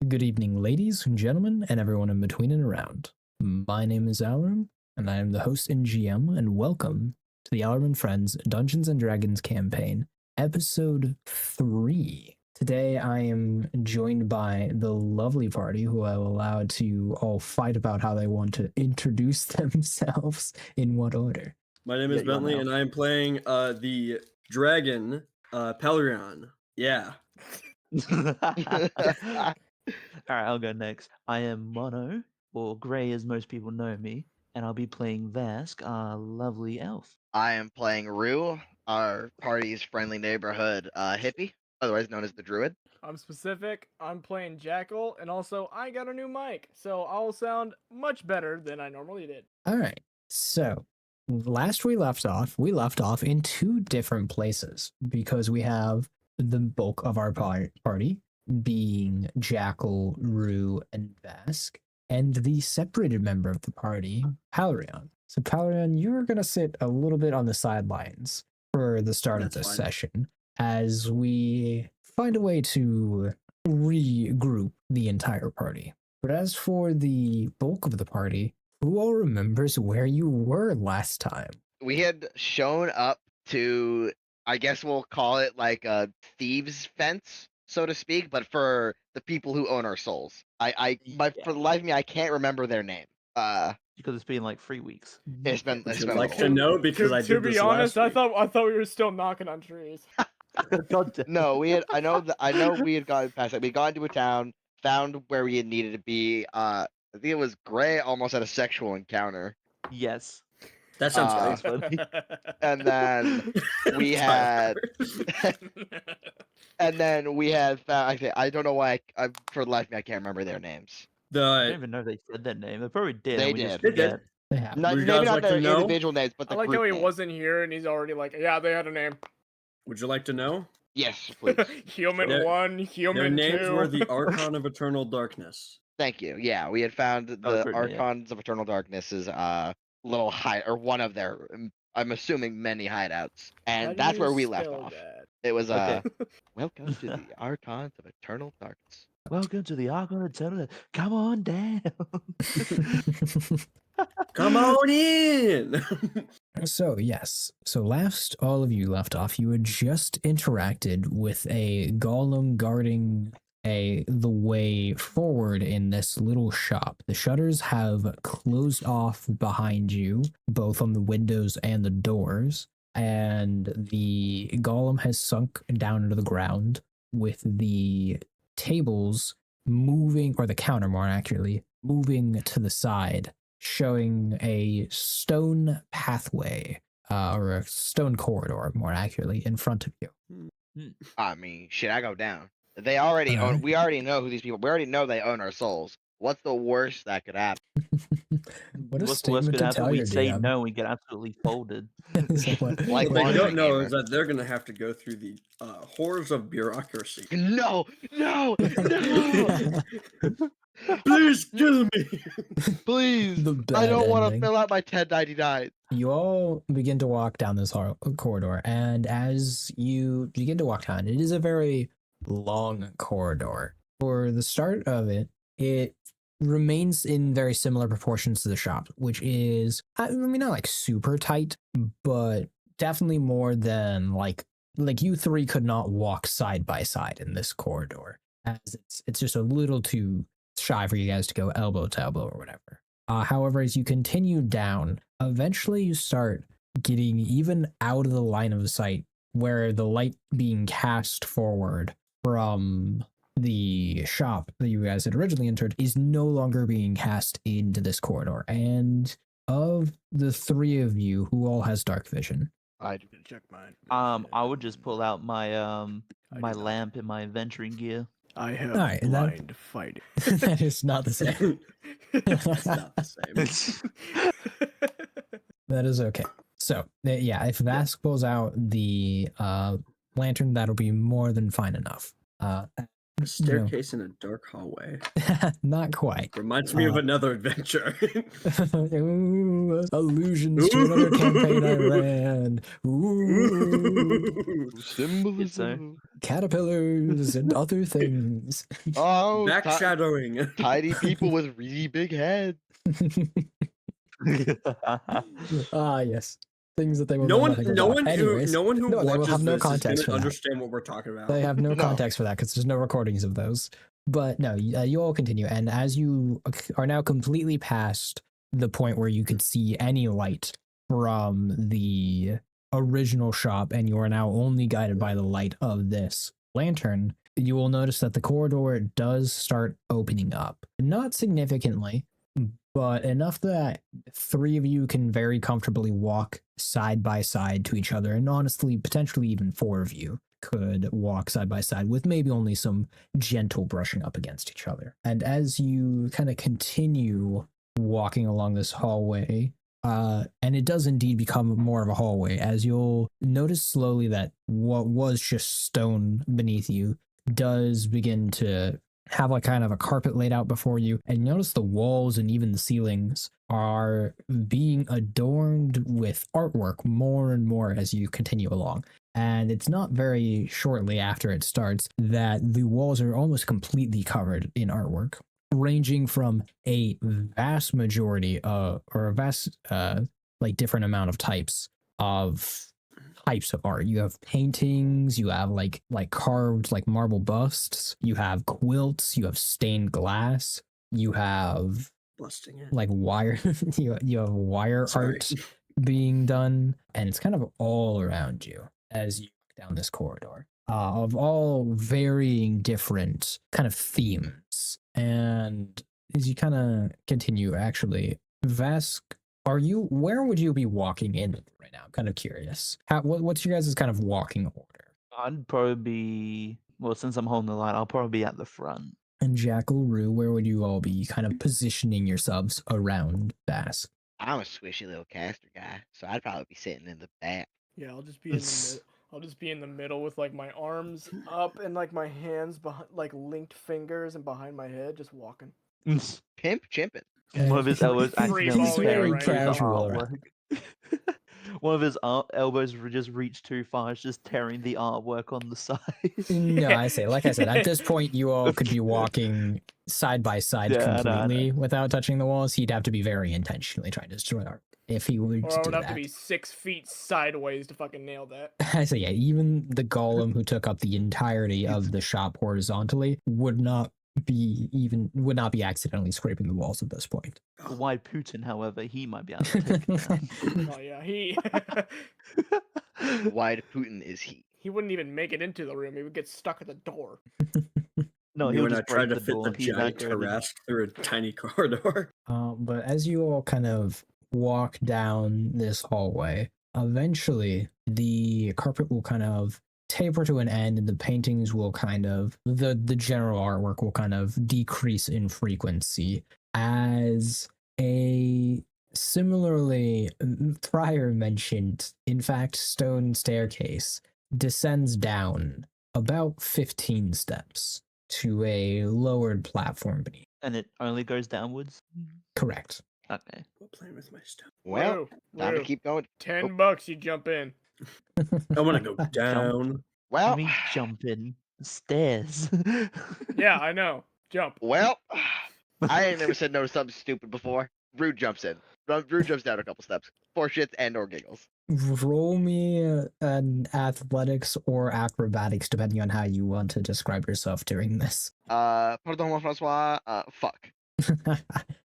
Good evening, ladies and gentlemen, and everyone in between and around. My name is Alarum, and I am the host and GM, and welcome to the Alarum and Friends Dungeons and Dragons campaign, episode 3. Today I am joined by the lovely party who I will allow to all fight about how they want to introduce themselves in what order. My name is Bentley, and I am playing the dragon, Pelrion. Yeah. Alright, I'll go next. I am Mono, or Grey as most people know me, and I'll be playing Vask, our lovely elf. I am playing Rue, our party's friendly neighborhood hippie, otherwise known as the Druid. I'm specific. I'm playing Jackal, and also I got a new mic, so I'll sound much better than I normally did. All right, so last we left off in two different places because we have the bulk of our party being Jackal, Rue, and Vask, and the separated member of the party, Palrion. So Palrion, you're going to sit a little bit on the sidelines for the start of this session as we find a way to regroup the entire party. But as for the bulk of the party, who all remembers where you were last time? We had shown up to, I guess we'll call it like a thieves' fence, so to speak, but for the people who own our souls. For the life of me, I can't remember their name. Because it's been like 3 weeks. It's been Would a you little like while. to know because I did To this be honest, last I week. thought we were still knocking on trees. God damn. No, I know we had gone past that. We got into a town, found where we had needed to be. I think it was Gray almost had a sexual encounter. Yes. That sounds That's funny. And then we had found. I don't know why. For the life of me, I can't remember their names. I don't The even know if they said their name. They probably did. They and we just did. They did. forget. Yeah. Not, Would you maybe guys not like to their know? individual names, but I the like group how he name. wasn't here and he's already like, yeah, they had a name. Would you like to know? Yes, please. Human Their- 1, Their Human 2. names were the Archon of Eternal Darkness. Thank you. Yeah, we had found the pretty, yeah. Archons of Eternal Darkness's little hide, or one of their, I'm assuming many hideouts, How and do that's you where we left spell off. that? It was Okay. welcome to the Archons of Eternal Darkness. Welcome to the Archon Eternal. Come on down. Come on in! So yes, so last all of you left off, you had just interacted with a golem guarding the way forward in this little shop. The shutters have closed off behind you, both on the windows and the doors, and the golem has sunk down into the ground with the tables moving, or the counter more accurately, moving to the side, showing a stone pathway, or a stone corridor, more accurately, in front of you. I mean, shit, I go down. They already own. We already know who these people. We already know they own our souls. What's the worst that could happen? What a What's the worst statement could to happen? tell We your say DM. no, we get absolutely folded. So what- Like What they Laundry don't know Gamer. is that they're going to have to go through the horrors of bureaucracy. No, no, no! Please kill me! Please, The I bad don't want to ending. fill out my 1099. You all begin to walk down this corridor, and as you begin to walk down, it is a very long corridor. For the start of it, it remains in very similar proportions to the shop, which is, I mean, not like super tight, but definitely more than like you three could not walk side by side in this corridor, as it's just a little too shy for you guys to go elbow to elbow or whatever. However, as you continue down, eventually you start getting even out of the line of sight where the light being cast forward from the shop that you guys had originally entered is no longer being cast into this corridor. And of the three of you, who all has dark vision? I do. Check mine. I would just pull out my my do not. lamp and my adventuring gear. I have Alright, and blind fighting. That is not the same. It's not the same. That is okay. So, yeah, if Vask pulls out the lantern, that'll be more than fine enough. A staircase in a dark hallway. Not quite. Reminds me of another adventure. Ooh, allusions to another campaign I ran. Ooh, Symbolism. caterpillars and other things. Oh, Backshadowing. tidy people with really big heads. Ah, yes. Things that they will No know one, nothing no about. one Anyways, who no, they will watches have no this context is for gonna that. understand what we're talking about. They have no No. context for that because there's no recordings of those. But no, you all continue. And as you are now completely past the point where you could see any light from the original shop, and you are now only guided by the light of this lantern, you will notice that the corridor does start opening up. Not significantly, but enough that three of you can very comfortably walk side by side to each other, and honestly, potentially even four of you could walk side by side with maybe only some gentle brushing up against each other. And as you kind of continue walking along this hallway, and it does indeed become more of a hallway, as you'll notice slowly that what was just stone beneath you does begin to have like kind of a carpet laid out before you, and you notice the walls and even the ceilings are being adorned with artwork more and more as you continue along. And it's not very shortly after it starts that the walls are almost completely covered in artwork, ranging from a vast majority or a vast like different amount of types of art. You have paintings, you have like carved like marble busts, you have quilts, you have stained glass, you have Busting it. like wire you have wire Sorry. art being done, and it's kind of all around you as you walk down this corridor of all varying different kind of themes. And as you kind of continue, actually, Vask, where would you be walking in right now? I'm kind of curious. What's your guys' kind of walking order? I'd probably be, well, since I'm holding the line, I'll probably be at the front. And Jackal, Rue, where would you all be kind of positioning yourselves around Vask? I'm a squishy little caster guy, so I'd probably be sitting in the back. Yeah, I'll just be in the middle. I'll just be in the middle with like my arms up and like my hands behind, like linked fingers and behind my head, just walking. Pimp chimping. One of his elbows Free accidentally balling it tearing right through the now. Casual, artwork. One of his elbows just reached too far, it's just tearing the artwork on the side. No, like I said, at this point, you all could be walking side by side Yeah, I know. completely without touching the walls. He'd have to be very intentionally trying to destroy art if he would Or I do would have that. to be 6 feet sideways to fucking nail that. I say, yeah, even the golem who took up the entirety of the shop horizontally would not be accidentally scraping the walls at this point. Wide Putin, however, he might be able to take it down. Oh yeah, he Wide Putin is he. he wouldn't even make it into the room. He would get stuck at the door. No, You he'll and I just tried break to the fit door. the He's giant not going to. Tarrasque through a tiny corridor. But as you all kind of walk down this hallway, eventually the carpet will kind of taper to an end, and the paintings will kind of the general artwork will kind of decrease in frequency as a similarly prior mentioned, in fact, stone staircase descends down about 15 steps to a lowered platform beneath. And it only goes downwards? Correct. Okay. We're playing with my stuff. Well, Rue, time to Rue, keep going. $10 you jump in. I want to go down. Well, I mean, jump in stairs. Yeah, I know. Jump. well, I ain't never said no to something stupid before. Rude jumps in. Rude jumps down a couple steps for shits and or giggles. Roll me an athletics or acrobatics, depending on how you want to describe yourself during this. Pardon, Francois. Fuck.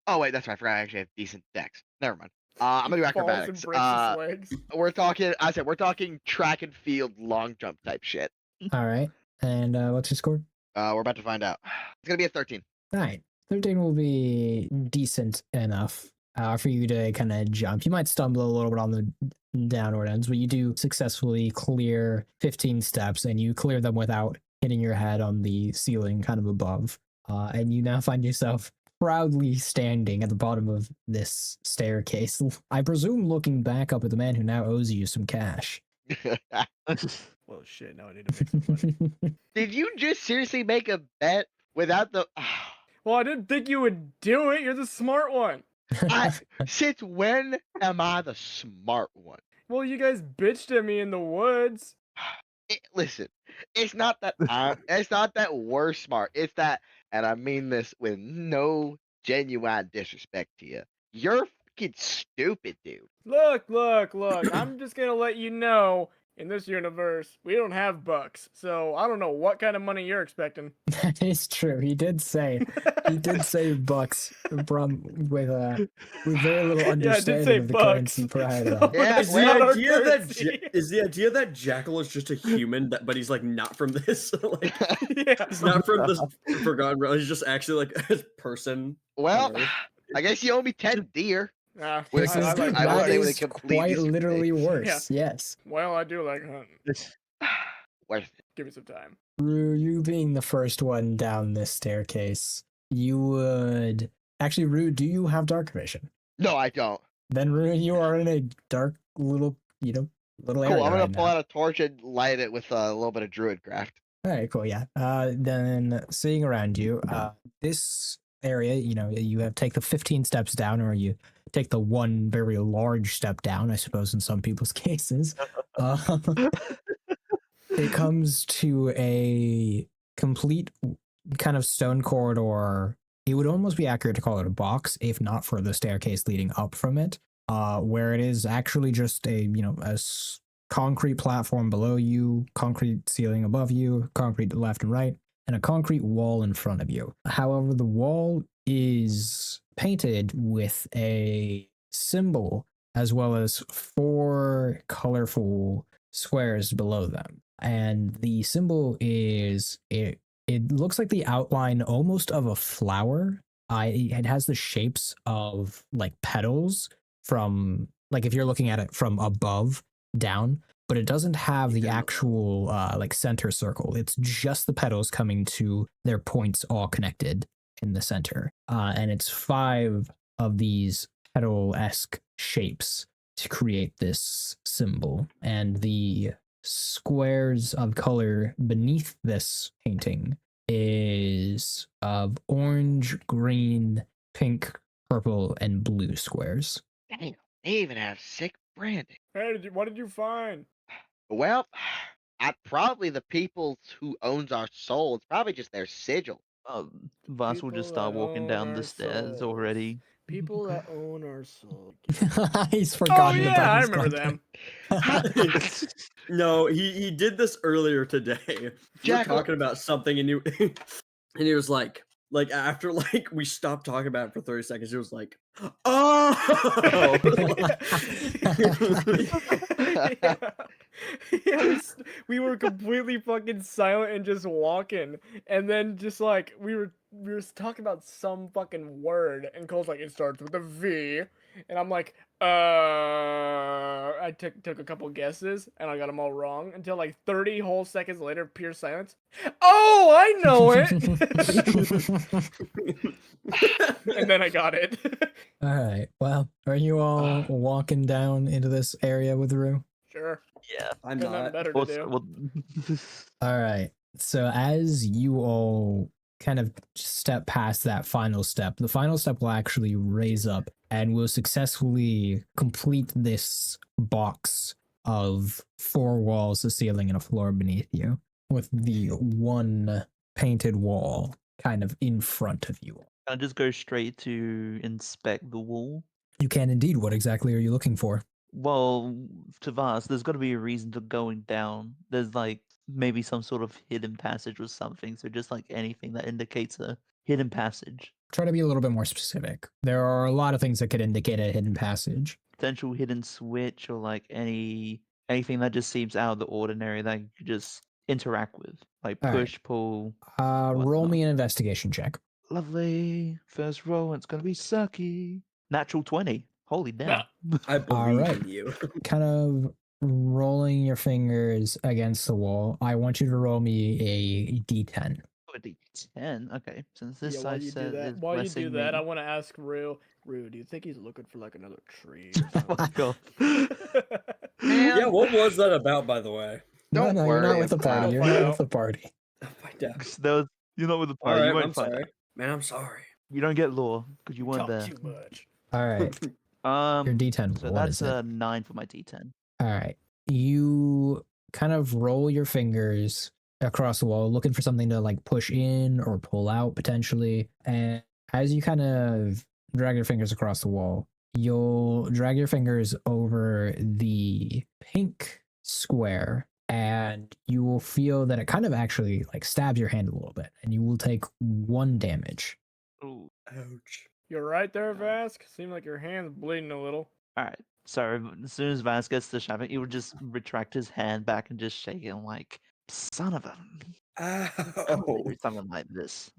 Oh wait, that's right. I forgot I actually have decent decks. Never mind. I'm gonna do Falls and acrobatics. breaks his legs. We're talking. We're talking track and field long jump type shit. All right. And what's your score? We're about to find out. It's gonna be a 13. All right. 13 will be decent enough for you to kind of jump. You might stumble a little bit on the downward ends, but you do successfully clear 15 steps, and you clear them without hitting your head on the ceiling kind of above. And you now find yourself proudly standing at the bottom of this staircase. I presume looking back up at the man who now owes you some cash. Well, shit. Now I need to make some money. Did you just seriously make a bet without the? Well, I didn't think you would do it. You're the smart one. Since when am I the smart one? Well, you guys bitched at me in the woods. Listen, it's not that it's not that we're smart. It's that, and I mean this with no genuine disrespect to you. You're fucking stupid, dude. Look. I'm just gonna let you know. In this universe, we don't have bucks, so I don't know what kind of money you're expecting. That is true. He did say bucks from with very little Yeah, I did understanding say of the bucks. currency prior to that. Yeah, Is Not the our idea that currency. is the idea that Jackal is just a human, but he's like not from this? Like Yeah. he's not from this Forgotten Realm. He's just actually like a person. well, on Earth. I guess you owe me 10 deer. This I is, like that hunting with a is completely quite different literally thing. worse. Yes. Well, I do like hunting. Worth it. Give me some time. Rue, you being the first one down this staircase, you would actually, Rue, do you have dark vision? No, I don't. Then Rue, you are in a dark little little Cool. area I'm gonna right pull now. out a torch and light it with a little bit of druid craft. All right, cool. Yeah. Then seeing around you, this area, you have take the 15 steps down, or you take the one very large step down, I suppose, in some people's cases. It comes to a complete kind of stone corridor. It would almost be accurate to call it a box, if not for the staircase leading up from it, where it is actually just concrete platform below you, concrete ceiling above you, concrete left and right, and a concrete wall in front of you. However, the wall is painted with a symbol as well as 4 colorful squares below them. And the symbol is it looks like the outline almost of a flower. It has the shapes of like petals from, like, if you're looking at it from above down, but it doesn't have the actual like center circle. It's just the petals coming to their points all connected in the center. And it's 5 of these petal-esque shapes to create this symbol. And the squares of color beneath this painting is of orange, green, pink, purple, and blue squares. Damn, they even have sick branding. Hey, what did you find? Well, probably the people who owns our soul. It's probably just their sigil. Voss will just People start that walking own down our the stairs souls. already. People that own our soul. He's Oh forgotten yeah, about I his remember content. them. No, he did this earlier today. We were Jackal. talking about something, and and he was like after like we stopped talking about it for 30 seconds, he was like, oh. Yeah. Yeah, we were completely fucking silent and just walking, and then just like we were talking about some fucking word, and Cole's like, it starts with a V, and I'm like, I took a couple guesses, and I got them all wrong until like 30 whole seconds later, pure silence. Oh, I know it. And then I got it. All right. Well, are you all walking down into this area with Rue? Sure. Yeah. I'm Got nothing not. better to do. All right. So as you all kind of step past that final step, the final step will actually raise up and will successfully complete this box of 4 walls, a ceiling, and a floor beneath you, with the one painted wall kind of in front of you. I'll just go straight to inspect the wall. You can indeed. What exactly are you looking for? Well, to Voss, there's got to be a reason to going down. There's like maybe some sort of hidden passage or something. So just like anything that indicates a hidden passage. Try to be a little bit more specific. There are a lot of things that could indicate a hidden passage. Potential hidden switch or like anything that just seems out of the ordinary that you could just interact with. Like All right. push, pull. Roll me an investigation check. Lovely. First roll, it's gonna be sucky. Natural 20. Holy damn. I believe right. in you. Kind of rolling your fingers against the wall. I want you to roll me a d10. Oh, a D10. Okay. Since this Yeah, while side you said do that, is while you blessing do that, me. I want to ask Rue, do you think he's looking for like another tree? Oh my god. Yeah, what was that about, by the way? No, Don't no, you're not worry with the party. about You're it. not Find with out. the party. I'll find out. You're not with the All party. You right, won't I'm find sorry. out. Man, I'm sorry. You don't get lore because you You weren't talk there. too much. All right. Your D10. So What that's is it? a 9 for my D10. All right. You kind of roll your fingers across the wall, looking for something to like push in or pull out potentially. And as you kind of drag your fingers across the wall, you'll drag your fingers over the pink square and you will feel that it kind of actually like stabs your hand a little bit and you will take 1 damage. Ooh. Ouch. You're right there, Vask. Seemed like your hand's bleeding a little. All right. So as soon as Vaz gets to shoving, he would just retract his hand back and just shake it like, son of a. How would I Ow. do something like this?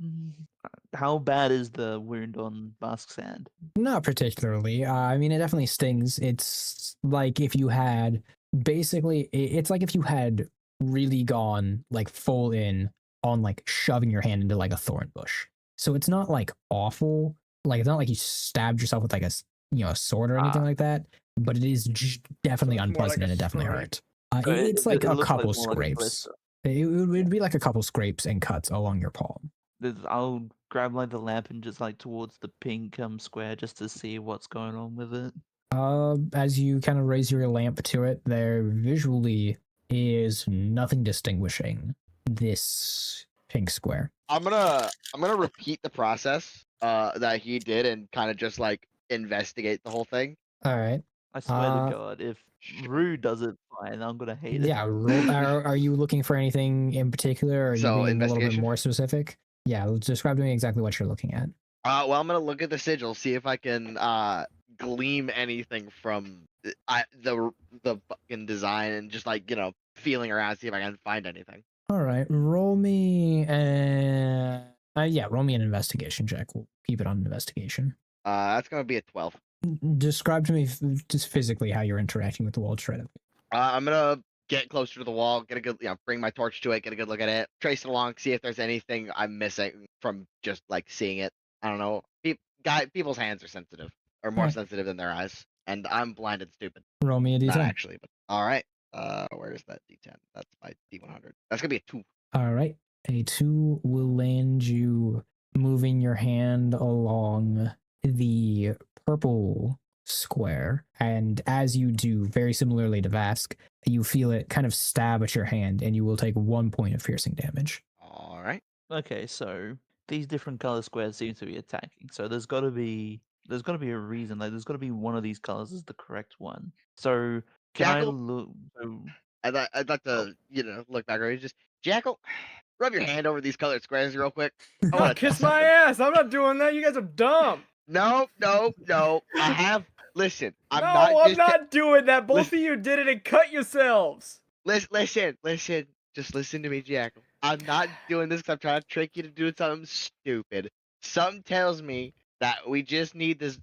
How bad is the wound on Vask's hand? Not particularly. I mean, it definitely stings. It's like if you had basically, it's like if you had really gone like full in on like shoving your hand into like a thorn bush. So it's not like awful. Like it's not like you stabbed yourself with like a sword or anything like that. But it is definitely So it's more unpleasant like a and it definitely scrape. hurt. So It's like it a looks couple more like a scrapes. blister. It would be like a couple scrapes and cuts along your palm. I'll grab like the lamp and just like towards the pink square just to see what's going on with it. As you kind of raise your lamp to it, there visually is nothing distinguishing this pink square. I'm gonna repeat the process that he did and kind of just like investigate the whole thing. All right. I swear Uh, to God, if Sure. Rue does it fine, I'm gonna hate it. Yeah, roll. Are you looking for anything in particular? Or are you So, being a little bit investigation? more specific? Yeah, describe to me exactly what you're looking at. Well, I'm gonna look at the sigil, see if I can glean anything from the fucking design, and just like feeling around, see if I can find anything. All right, roll me. Roll me an investigation check. We'll keep it on investigation. That's gonna be a 12. Describe to me just physically how you're interacting with the wall. Try to. I'm gonna get closer to the wall, get a good, bring my torch to it, get a good look at it, trace it along, see if there's anything I'm missing from just like seeing it. I don't know. People's hands are sensitive, or more Alright. sensitive than their eyes, and I'm blind and stupid. Roll me a Not d10. actually, but all right. Where's that D10? That's my D100. That's gonna be a 2. All right. A 2 will land you moving your hand along the purple square. And as you do, very similarly to Vask, you feel it kind of stab at your hand and you will take 1 point of piercing damage. All right. Okay, so these different color squares seem to be attacking. So there's got to be a reason. Like there's got to be one of these colors is the correct one. So can I Jackal? look? So, I'd like to, look back over. Just Jackal, rub your hand over these colored squares real quick. I Oh, want to kiss test my something. ass! I'm not doing that. You guys are dumb. No. I have. Listen, I'm No, not I'm just. not doing that. Both Listen. of you did it and cut yourselves. Listen. Just listen to me, Jackal. I'm not doing this because I'm trying to trick you to do something stupid. Something tells me that we just need this,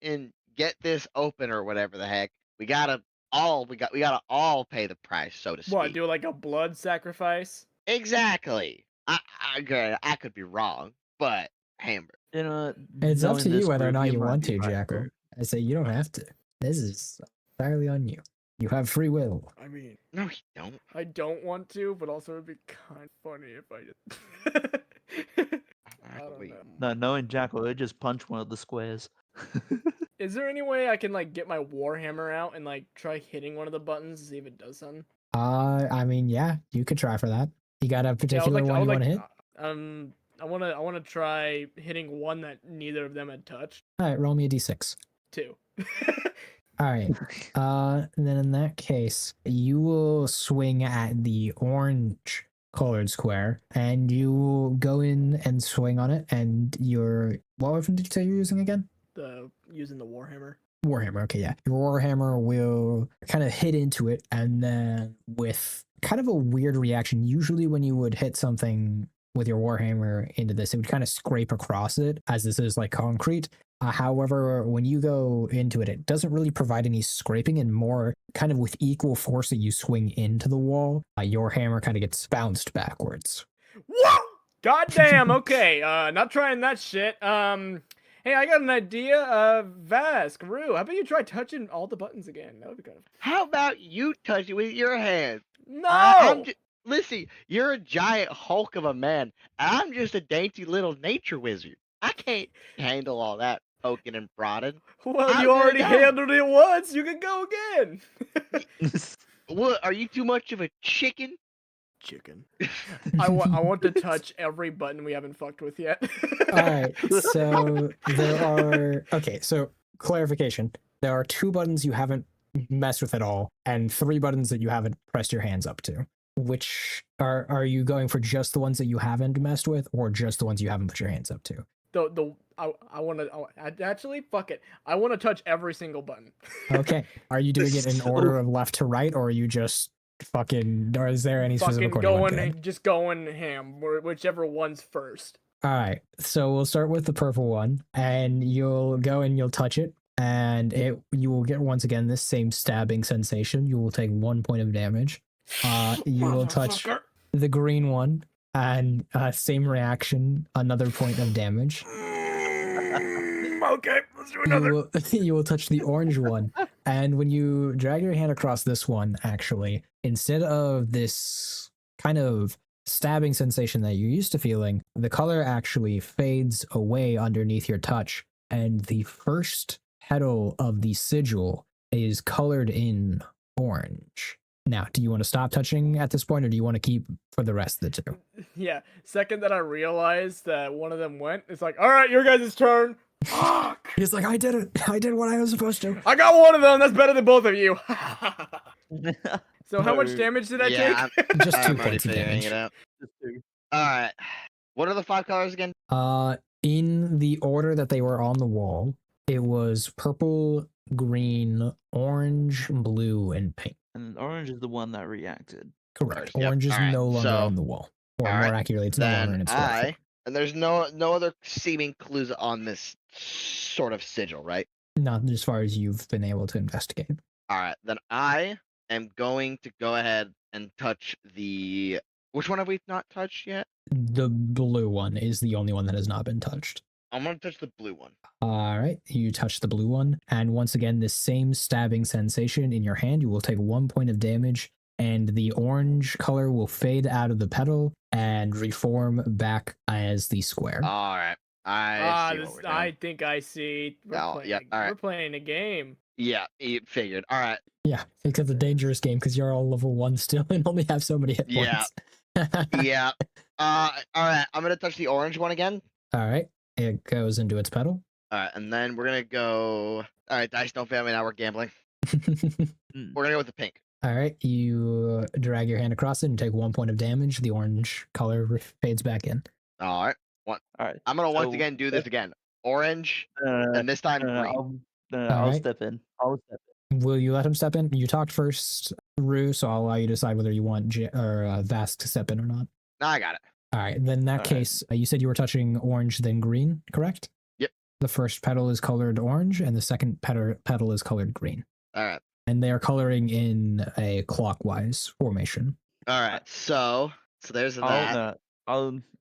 and get this open or whatever the heck. We gotta all pay the price, so to speak. What, do like a blood sacrifice? Exactly. Granted, I could be wrong, but Hamburg. you know, It's up to knowing this you whether or group, not you might want be to, right, Jackal. bro. I say you don't have to. This is entirely on you. You have free will. I mean, No, you don't. I don't want to, but also it'd be kind of funny if I did. I don't Wait. know. No, knowing Jackal, they just punch one of the squares. Is there any way I can like get my warhammer out and like try hitting one of the buttons to see if it does something? I mean, yeah, you could try for that. You got a Yeah, I would particular like. I one would you want like. to hit? I wanna try hitting one that neither of them had touched. All right, roll me a d6. 2. All right. Then in that case, you will swing at the orange colored square and you will go in and swing on it. And what weapon did you say you're using again? Using the warhammer. Warhammer. Okay, yeah. Your Warhammer will kind of hit into it. And then with kind of a weird reaction, usually when you would hit something with your Warhammer into this, it would kind of scrape across it as this is like concrete. However, when you go into it, it doesn't really provide any scraping and more kind of with equal force that you swing into the wall, your hammer kind of gets bounced backwards. Whoa! Goddamn. Okay. Not trying that shit. Hey, I got an idea. Vask, Rue, how about you try touching all the buttons again? That would be kind of. How about you touch it with your hands? No. I'm just listen. You're a giant hulk of a man. I'm just a dainty little nature wizard. I can't handle all that poking and prodding. Well, I'm you already gonna go. handled it once. You can go again. What? Are you too much of a chicken? Chicken. I want to touch every button we haven't fucked with yet. All right. So there are so clarification. There are 2 buttons you haven't messed with at all, and 3 buttons that you haven't pressed your hands up to. Which are you going for just the ones that you haven't messed with, or just the ones you haven't put your hands up to? I want to actually fuck it. I want to touch every single button. Okay. Are you doing it in order of left to right, or are you just fucking, or is there any specific Fucking order you want to go in? just going ham, whichever one's first. All right. So we'll start with the purple one, and you'll go and you'll touch it, and you will get once again this same stabbing sensation. You will take 1 point of damage. You will touch Motherfucker. the green one, and same reaction, another point of damage. Okay, let's do another. You will touch the orange one, and when you drag your hand across this one, actually, instead of this kind of stabbing sensation that you're used to feeling, the color actually fades away underneath your touch, and the first petal of the sigil is colored in orange. Now, do you want to stop touching at this point, or do you want to keep for the rest of the 2? Yeah, second that I realized that one of them went, it's like, all right, your guys' turn. Fuck. He's like, I did it. I did what I was supposed to. I got one of them. That's better than both of you. So how much damage did I Yeah, take? Just 2 I'm already points of figuring damage. it out. All right. What are the 5 colors again? In the order that they were on the wall, it was purple, green, orange, blue, and pink. And orange is the one that reacted. Correct. Yep. Orange is All right, no longer so- on the wall. Or all more right, accurately, it's no longer in Then its square. and there's no other seeming clues on this sort of sigil, right? Not as far as you've been able to investigate. All right, then I am going to go ahead and touch the. Which one have we not touched yet? The blue one is the only one that has not been touched. I'm gonna touch the blue one. All right, you touch the blue one, and once again, this same stabbing sensation in your hand. You will take 1 point of damage, and the orange color will fade out of the petal and reform back as the square. All right, I see what we're doing. I think I see. Oh, yeah, all right. We're playing a game. Yeah, you figured. All right, Yeah, it's a dangerous game because you're all level 1 still and only have so many hit Yeah. points. yeah. All right, I'm gonna touch the orange one again. All right, it goes into its petal. All right, and then we're gonna go. All right, dice don't fail me. Now we're gambling. Mm. We're gonna go with the pink. All right, you drag your hand across it and take 1 point of damage. The orange color fades back in. All right, All right. I'm gonna once So again do this again. Orange, Uh, and this time uh, green. I'll Alright. step in. I'll step Will you let him step in? You talked first, Rue, so I'll allow you to decide whether you want Vask to step in or not. No, I got it. All right, then in that All right. case, you said you were touching orange, then green, correct? Yep. The first petal is colored orange, and the second petal is colored green. All right, And they are coloring in a clockwise formation. all right. So there's that.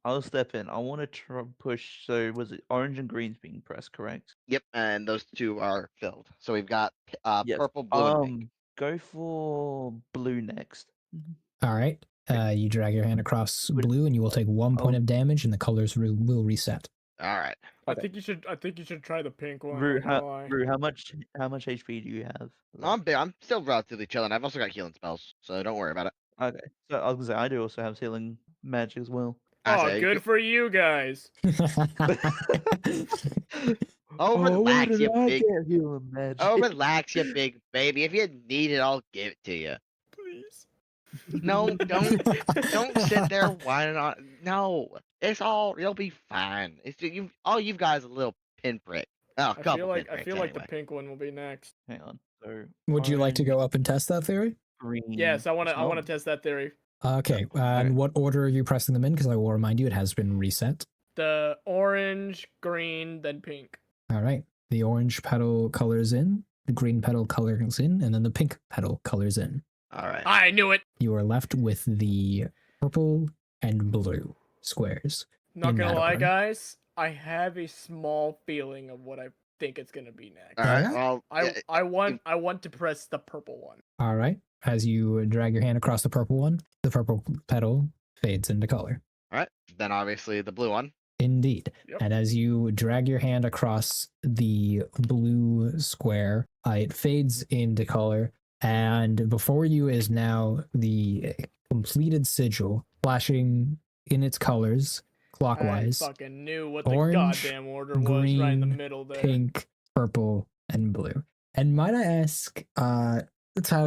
I'll step in. I want to try push. So was it orange and green's being pressed, correct? Yep, and those 2 are filled. So we've got Yes. purple, blue, and pink. Go for blue next. All right, you drag your hand across Would- blue, and you will take 1 point Oh. of damage, and the colors will reset. All right. I Okay. think you should try the pink one. Rue, I'm not gonna lie. Rue, how much HP do you have? I'm still relatively chilling. I've also got healing spells, so don't worry about it. Okay. So I was gonna say I do also have healing magic as well. I Oh, say, good for you guys. Oh, relax, you big. healing magic? Oh, relax, you big baby. If you need it, I'll give it to you. Please. No, don't sit there whining on. No, it's all. You'll be fine. It's you. All you guys a little pinprick. Oh, a I couple feel like pinpricks the anyway. pink one will be next. Hang on. So Would you like to orange, go up and test that theory? green. Yes, I want as to well? test that theory. Okay, Okay. and what order are you pressing them in? Because I will remind you, it has been reset. The orange, green, then pink. All right, the orange petal colors in, the green petal colors in, and then the pink petal colors in. All right. I knew it. You are left with the purple and blue squares. Not in gonna that lie, order. guys. I have a small feeling of what I think it's gonna be next. All right. Yeah. Well, I want to press the purple one. All right. As you drag your hand across the purple one, the purple petal fades into color. all right. Then obviously the blue one. Indeed. Yep. And as you drag your hand across the blue square, it fades into color. And before you is now the completed sigil, flashing in its colors clockwise, I fucking knew what the orange, goddamn order was right in the green, middle there. pink, purple, and blue. And might I ask, Tyler,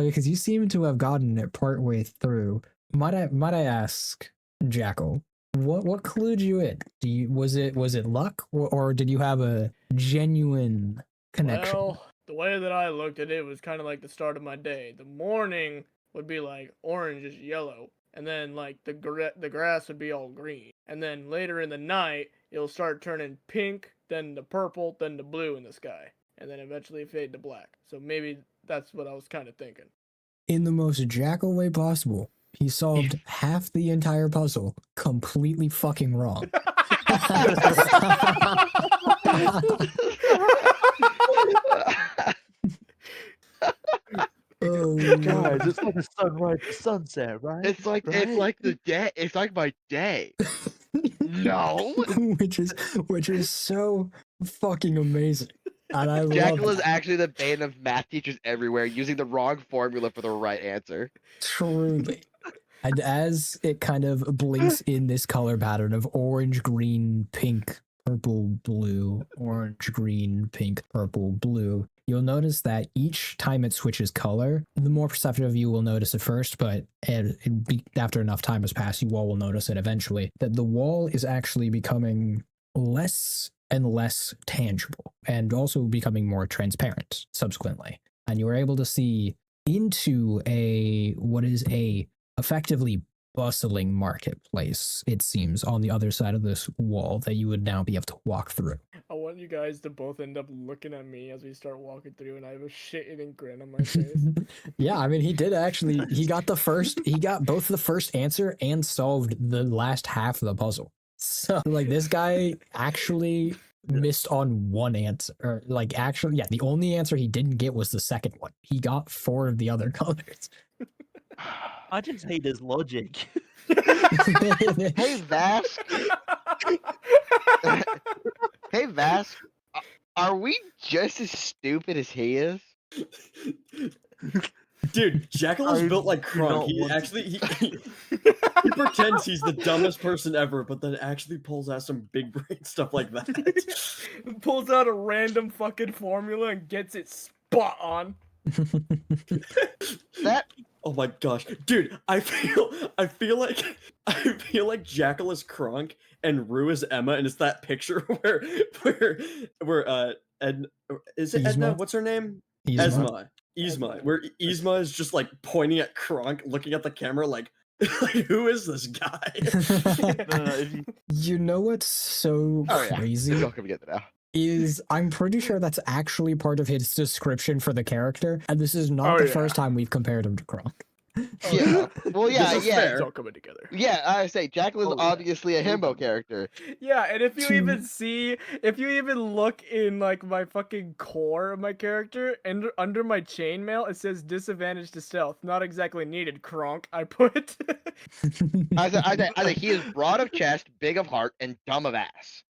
because you seem to have gotten it partway through, might I ask, Jackal, what clued you in? Was it luck, or did you have a genuine connection? Well, the way that I looked at it was kind of like the start of my day. The morning would be like orange is yellow, and then like the grass would be all green, and then later in the night it'll start turning pink, then the purple, then the blue in the sky, and then eventually fade to black. So maybe that's what I was kind of thinking. In the most Jackal way possible, he solved half the entire puzzle completely fucking wrong. Oh, Guys, it's like a sunrise to sunset, right? It's like the day. It's like my day. No. which is so fucking amazing. And I love Jackal is it. actually the bane of math teachers everywhere, using the wrong formula for the right answer. Truly. And as it kind of blinks in this color pattern of orange, green, pink, purple, blue, orange, green, pink, purple, blue, you'll notice that each time it switches color, the more perceptive you will notice it first, but after enough time has passed, you all will notice it eventually, that the wall is actually becoming less and less tangible and also becoming more transparent subsequently. And you are able to see into what is a effectively bustling marketplace, it seems, on the other side of this wall that you would now be able to walk through. I want you guys to both end up looking at me as we start walking through, and I have a shit-eating grin on my face. Yeah, I mean, he got both the first answer and solved the last half of the puzzle. So, like, this guy actually missed on one answer. Or, like, actually, yeah, the only answer he didn't get was the second one. He got 4 of the other colors. I just hate his logic. Hey Vask. Hey Vask. Are we just as stupid as he is? Dude, Jackal is I built like do not Kronk. He want to- actually he pretends he's the dumbest person ever, but then actually pulls out some big brain stuff like that. Pulls out a random fucking formula and gets it spot on. That Oh my gosh, dude! I feel like Jackal is Kronk and Rue is Emma, and it's that picture where is it Edna? Yzma? What's her name? Yzma. Yzma, where Yzma is just like pointing at Kronk, looking at the camera, like who is this guy? If you- You know what's so Oh, yeah. crazy? You're welcome to get that now. Is I'm pretty sure that's actually part of his description for the character, and this is not Oh, the yeah. first time we've compared him to Kronk. Yeah. Well, yeah, This is yeah. fair. It's all coming together. Yeah, I say Jackal is Oh, yeah. obviously a himbo character. Yeah, and if you To- even look in like my fucking core of my character, and under my chainmail, it says disadvantage to stealth. Not exactly needed, Kronk. I put. I say he is broad of chest, big of heart, and dumb of ass.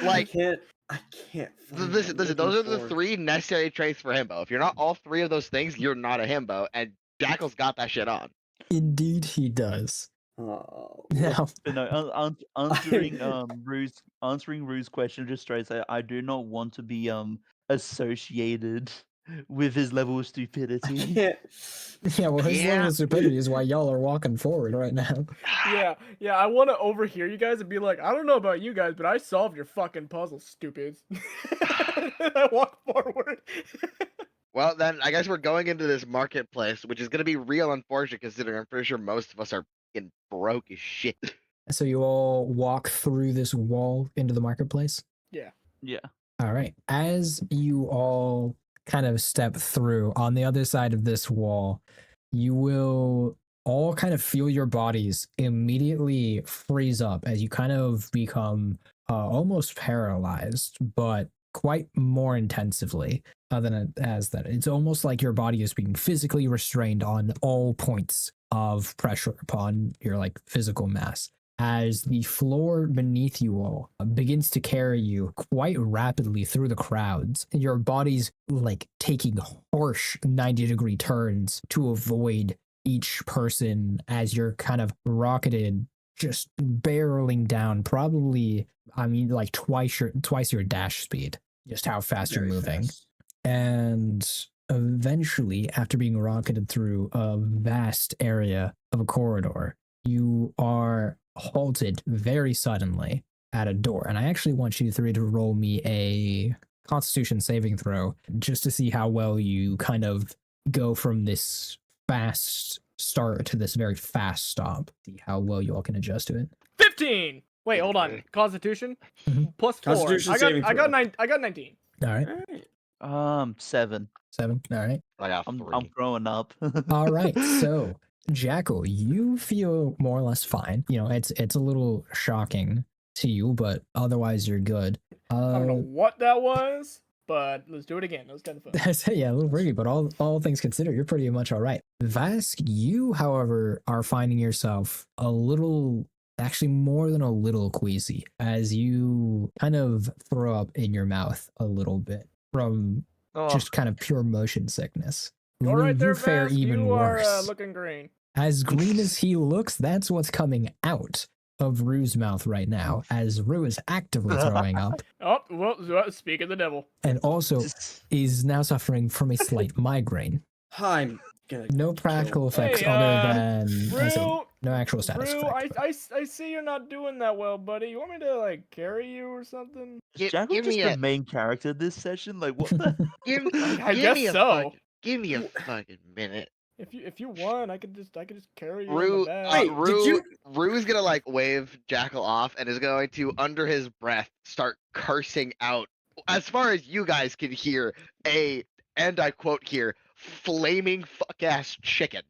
Like, I can't. find listen, what I'm those are looking the for. 3 necessary traits for himbo. If you're not all 3 of those things, you're not a himbo, and Jackal's got that shit on. Indeed, he does. Oh, Now, But no, answering Rue's question just straight say I do not want to be associated with his level of I stupidity. can't. yeah, well, his Yeah. level of stupidity is why y'all are walking forward right now. Yeah, I want to overhear you guys and be like, I don't know about you guys, but I solved your fucking puzzle, stupids. I walk forward. Well, then I guess we're going into this marketplace, which is going to be real unfortunate considering I'm pretty sure most of us are fucking broke as shit. So you all walk through this wall into the marketplace. Yeah. All right. As you all kind of step through on the other side of this wall, you will all kind of feel your bodies immediately freeze up as you kind of become almost paralyzed, but quite more intensively than it has that. It's almost like your body is being physically restrained on all points of pressure upon your like physical mass as the floor beneath you all begins to carry you quite rapidly through the crowds. Your body's like taking harsh 90-degree turns to avoid each person as you're kind of rocketed, just barreling down, probably, I mean, like twice your dash speed, just how fast you're Very moving. fast. And eventually, after being rocketed through a vast area of a corridor, you are halted very suddenly at a door. And I actually want you three to roll me a Constitution saving throw just to see how well you kind of go from this fast start to this very fast stop. See how well you all can adjust to it. 15. Wait, hold on. Constitution Mhm. plus 4. Constitution I got saving I got throw. 9. I got 19. All right. All right. 7. 7. All right. I got I'm 3. growing up. All right. So, Jackal, you feel more or less fine. You know, it's a little shocking to you, but otherwise you're good. I don't know what that was, but let's do it again. That was kind of fun. That's yeah, a little freaky, but all things considered, you're pretty much all right. Vask, you, however, are finding yourself a little, actually more than a little queasy as you kind of throw up in your mouth a little bit from Oh, just kind of pure motion sickness. All Rue, right, there, you fare Vask, even you are worse. looking green. As green as he looks, that's what's coming out of Rue's mouth right now, as Rue is actively throwing up Oh, well, speak of the devil. and also is now suffering from a slight migraine. I'm gonna. No practical effects Hey, other than I say, Rue, no actual status Rue, effects. I see you're not doing that well, buddy. You want me to like carry you or something? is Jackal give just me the a- main character this session? Like, what the? Give, I give guess me a so. fucking, give me a fucking minute. If you want, I could just carry you on Rue, the back. Wait, did you- Rue's gonna like wave Jackal off and is going to, under his breath, start cursing out, as far as you guys can hear, and I quote here, flaming fuck ass chicken.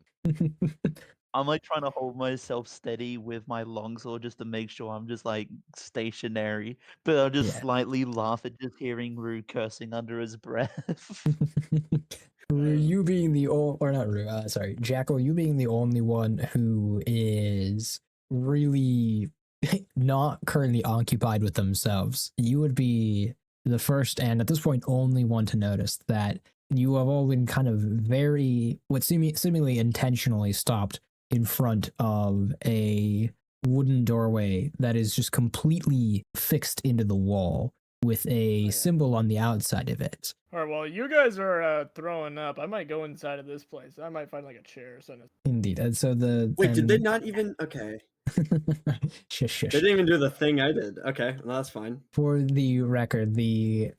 I'm like trying to hold myself steady with my longsword just to make sure I'm just like stationary. But I'll just Yeah. slightly laugh at just hearing Rue cursing under his breath. Rue, you being the or not Rue, sorry, Jackal, you being the only one who is really not currently occupied with themselves, you would be the first and at this point only one to notice that you have all been kind of very, what seemingly intentionally stopped in front of a wooden doorway that is just completely fixed into the wall with a yeah. symbol on the outside of it. All right, well, you guys are throwing up. I might go inside of this place. I might find like a chair or something. Indeed. And so the Wait, did they not even? Okay, shush shush. they didn't even do the thing I did. Okay, well, that's fine. For the record, the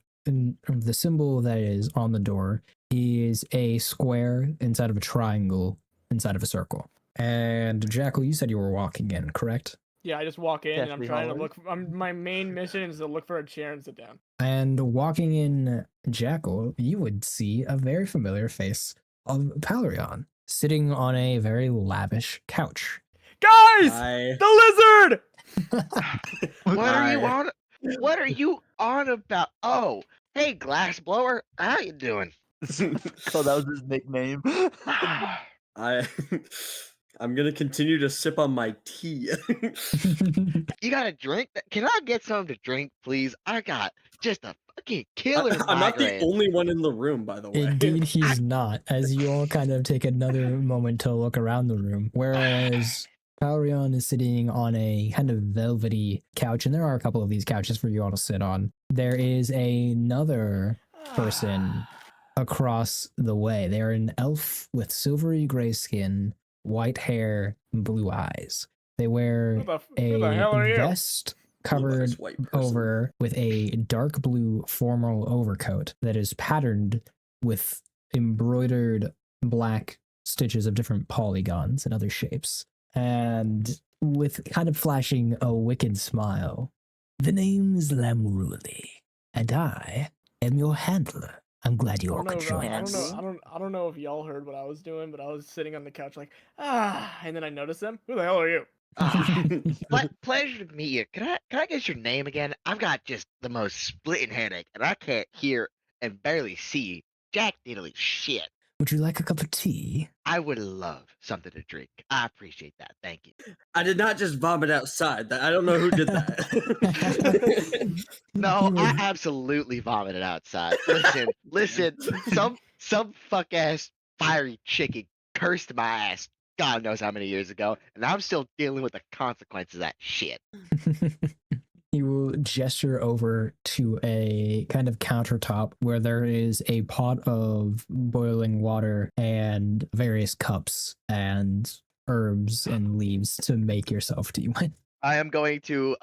symbol that is on the door is a square inside of a triangle inside of a circle. And Jackal, you said you were walking in, correct? Yeah, I just walk in and I'm Deathly trying to Hallows. look. My main mission is to look for a chair and sit down. And walking in Jackal, you would see a very familiar face of Palarion sitting on a very lavish couch. Guys, I the lizard! What are you I- on? What are you on about? Oh, hey, glass blower, how you doing? So that was his nickname. I'm gonna continue to sip on my tea. You got a drink? Can I get something to drink, please? I got just a fucking killer I'm not the migraine. only one in the room, by the way. Indeed, he's not, as you all kind of take another moment to look around the room. Whereas Palarion is sitting on a kind of velvety couch, and there are a couple of these couches for you all to sit on. There is another person across the way. They're an elf with silvery gray skin, white hair, and blue eyes. They wear Who the hell are a you? vest covered Blue-eyes white person. over with a dark blue formal overcoat that is patterned with embroidered black stitches of different polygons and other shapes. And with kind of flashing a wicked smile, the name's Lamruli, and I am your handler. I'm glad you I all don't know. could If, join I don't us. know. I don't know if y'all heard what I was doing, but I was sitting on the couch like and then I noticed them. Who the hell are you? Pleasure to meet you. Can I get your name again? I've got just the most splitting headache, and I can't hear and barely see jack diddly shit. Would you like a cup of tea? I would love something to drink. I appreciate that. Thank you. I did not just vomit outside. I don't know who did that. No, I absolutely vomited outside. Listen. Some fuck ass fiery chicken cursed my ass. God knows how many years ago, and I'm still dealing with the consequences of that shit. You will gesture over to a kind of countertop where there is a pot of boiling water and various cups and herbs and leaves to make yourself tea with. I am going to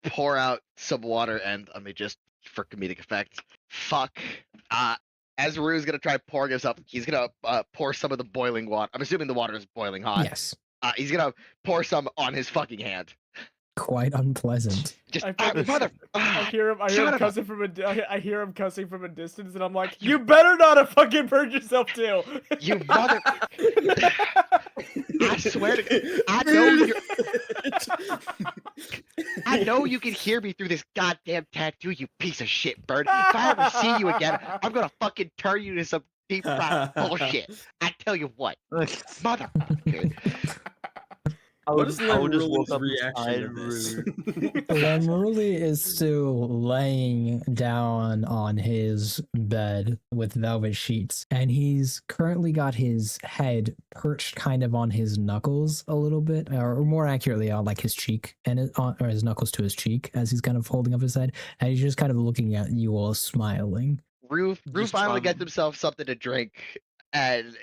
pour out some water and let me just for comedic effect. Fuck. As Rue's gonna try pouring this up, he's gonna pour some of the boiling water. I'm assuming the water is boiling hot. Yes. He's gonna pour some on his fucking hand. Quite unpleasant. Just I fucking- mother. I hear him. I hear Son him of a- cussing from I hear him cussing from a distance, and I'm like, "You better not have fucking burned yourself too." You mother. I swear to God, I know you can hear me through this goddamn tattoo, you piece of shit bird. If I ever see you again, I'm gonna fucking turn you to some deep fried bullshit. I tell you what, motherfucker. What is I would just Lemruli's walk up reaction beside to this? Rue. Lemurli is still laying down on his bed with velvet sheets, and he's currently got his head perched kind of on his knuckles a little bit, or more accurately, on like his cheek and or his knuckles to his cheek as he's kind of holding up his head, and he's just kind of looking at you all, smiling. Rue Just finally gets trying- himself something to drink and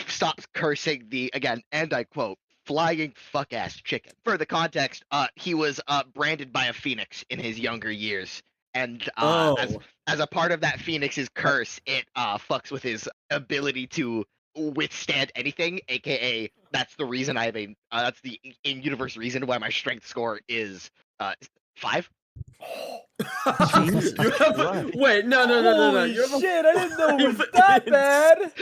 stops cursing the again, and I quote, flying fuck ass chicken. For the context, he was branded by a phoenix in his younger years. And as a part of that phoenix's curse, it fucks with his ability to withstand anything, aka that's the reason I have a that's the in-universe reason why my strength score is 5. Jesus Christ. Wait, no. Holy You have a shit! I didn't know it was five that inch- bad.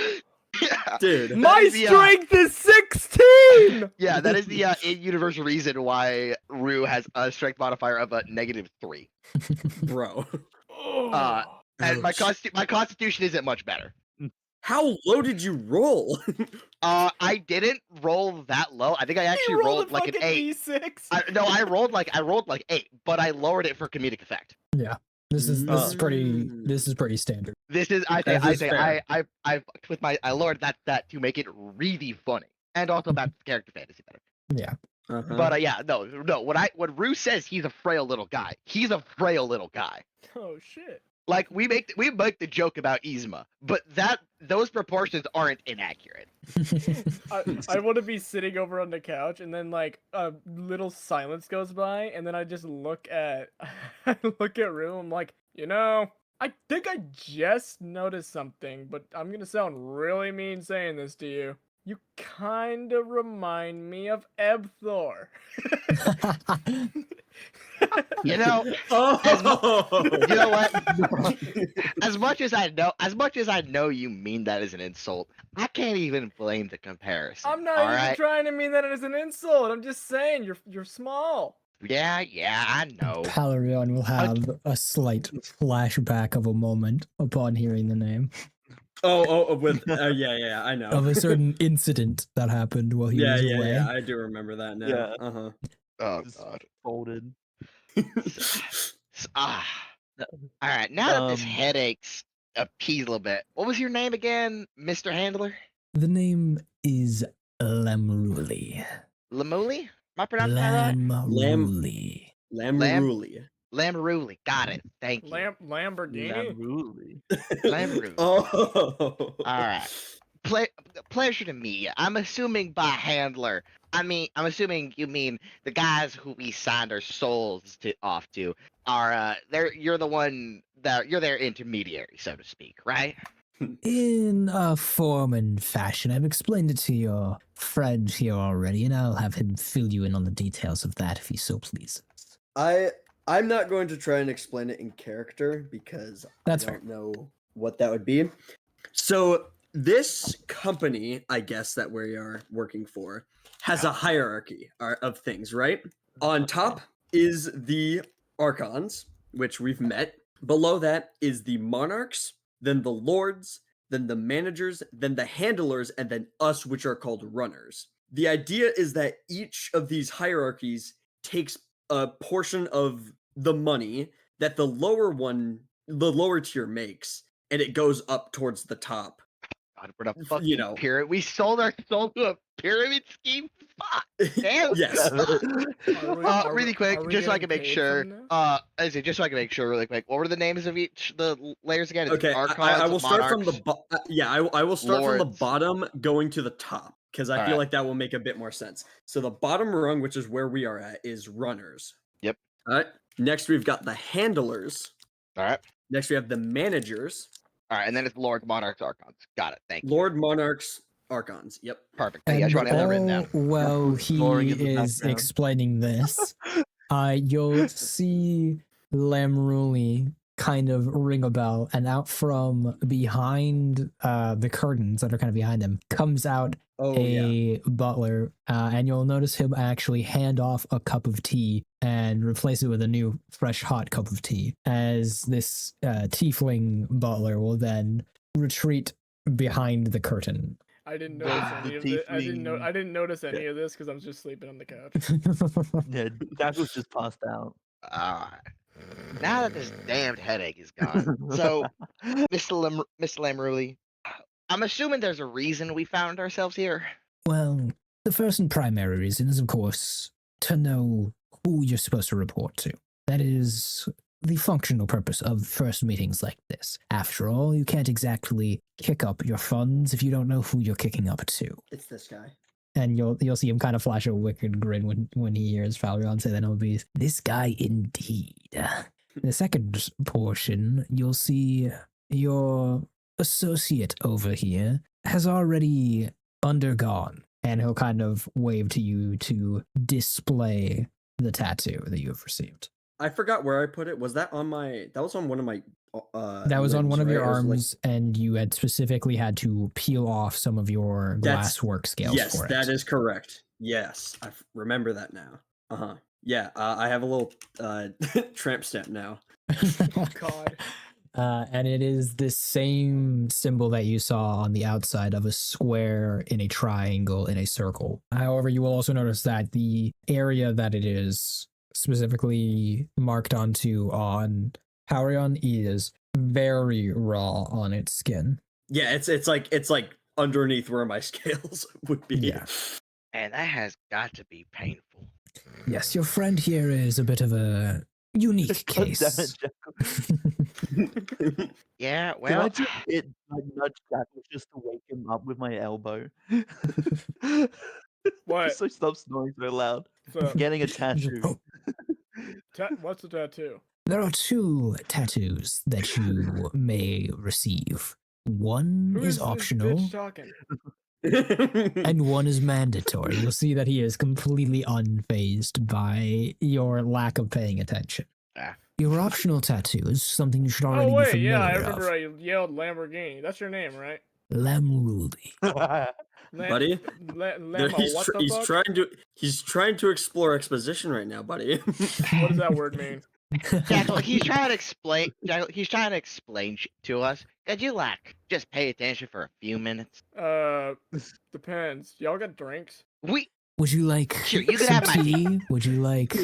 Yeah. Dude. My is the, strength is 16. Yeah, that is the in-universe reason why Rue has a strength modifier of a -3. Bro. And my Ouch. my constitution isn't much better. How low did you roll? I didn't roll that low. I think I actually He rolled a like an fucking 8. D6. No, I rolled like 8, but I lowered it for comedic effect. This is pretty standard. This is I That is say fair. I fucked with I lowered that to make it really funny and also about character fantasy better. Yeah. Uh-huh. But yeah, no. When Rue says he's a frail little guy, he's a frail little guy. Oh shit. Like we make the joke about Yzma, but those proportions aren't inaccurate. I want to be sitting over on the couch, and then like a little silence goes by, and then I just look at I look at Rue. I'm like, I think I just noticed something, but I'm gonna sound really mean saying this to you. You kind of remind me of Ebthor. You know, Oh. you know what? As much as I know you mean that as an insult, I can't even blame the comparison. I'm not all even right? trying to mean that as an insult. I'm just saying you're small. Yeah, I know. Palarion will have a slight flashback of a moment upon hearing the name With yeah, I know. of a certain incident that happened while he was away. Yeah, I do remember that now. Yeah. Uh-huh. Oh Just god. Folded. All right. Now that this Um, headache's appeased a little bit, what was your name again, Mr. Handler? The name is Lemruli. Lamuli? Am I pronouncing that right? Lamruli. Lamruli. Lamruli. Got it. Thank you. Lamborghini. Lamruli. Lamruli. Oh. All right. Pleasure to meet you. I'm assuming by handler. I'm assuming you mean the guys who we signed our souls off to are you're the one that you're their intermediary, so to speak, right? In a form and fashion, I've explained it to your friend here already, and I'll have him fill you in on the details of that if he so pleases. I'm not going to try and explain it in character because That's I don't know what that would be. So this company, I guess, that we are working for has a hierarchy of things, right? On top is the archons, which we've met. Below that is the monarchs, then the lords, then the managers, then the handlers, and then us, which are called runners. The idea is that each of these hierarchies takes a portion of the money that the lower tier makes, and it goes up towards the top. God, we're a You fucking know. pyramid. We sold our soul to a pyramid scheme. Fuck. Damn. Yes. Really quick, are we just so I getting can make paid sure. from Just so I can make sure, really quick. What were the names of each layers again? It's Okay, Archons, I will start from the Monarchs. I will start from the Lords. bottom going to the top because I feel Alright. like that will make a bit more sense. So the bottom rung, which is where we are at, is runners. Yep. All right. Next we've got the handlers. All right. Next we have the managers. All right, and then it's Lords, Monarchs, Archons. Got it. Thank you. Lord, monarchs, archons. Yep. Perfect. Thank you. I just want to have that written down. While Snoring he in the is background. explaining this, you'll see Lamruli kind of ring a bell, and out from behind the curtains that are kind of behind him comes out Oh a butler, and you'll notice him actually hand off a cup of tea and replace it with a new fresh hot cup of tea, as this tiefling butler will then retreat behind the curtain. I didn't The- notice the any of it. tiefling- I didn't notice any of this because I was just sleeping on the couch. Yeah, Jackals just passed out. Alright. Now that this damned headache is gone. So, Mr. Lamruli, I'm assuming there's a reason we found ourselves here. Well, the first and primary reason is, of course, to know who you're supposed to report to. That is the functional purpose of first meetings like this. After all, you can't exactly kick up your funds if you don't know who you're kicking up to. It's this guy. And you'll see him kind of flash a wicked grin when he hears Valerian say that it'll be this guy indeed. In the second portion, you'll see your associate over here has already undergone, and he'll kind of wave to you to display the tattoo that you have received. I forgot where I put it. Was that on my? That was on one of my. That was on limbs, one of your right? It was like- arms, and you had specifically had to peel off some of your That's- glass work scales Yes, for it. that is correct. Yes, I remember that now. Yeah, I have a little tramp stamp now. Oh God. And it is the same symbol that you saw on the outside of a square, in a triangle, in a circle. However, you will also notice that the area that it is specifically marked onto on Haurion is very raw on its skin. Yeah, it's like underneath where my scales would be. Yeah. And that has got to be painful. Yes, your friend here is a bit of a unique God damn it, case. Jackal. Yeah, Can I well, just nudge Jackal just to wake him up with my elbow? What? Just so he stops snoring so loud. So, Getting a tattoo. what's the tattoo? There are two tattoos that you may receive. One Who is this optional, bitch talking? and one is mandatory. You'll see that he is completely unfazed by your lack of paying attention. Ah. Your optional tattoo is something you should Oh already be wait, familiar yeah, I of. remember I yelled Lamborghini. That's your name, right? Lamruli. Buddy, Lama, he's, what the he's fuck? trying to explore exposition right now, buddy. What does that word mean? Jackal, he's trying to explain. Jackal, he's trying to explain to us. Could you just pay attention for a few minutes? Depends. Y'all got drinks? We Would you like Sure, you can some have my tea. tea? Would you like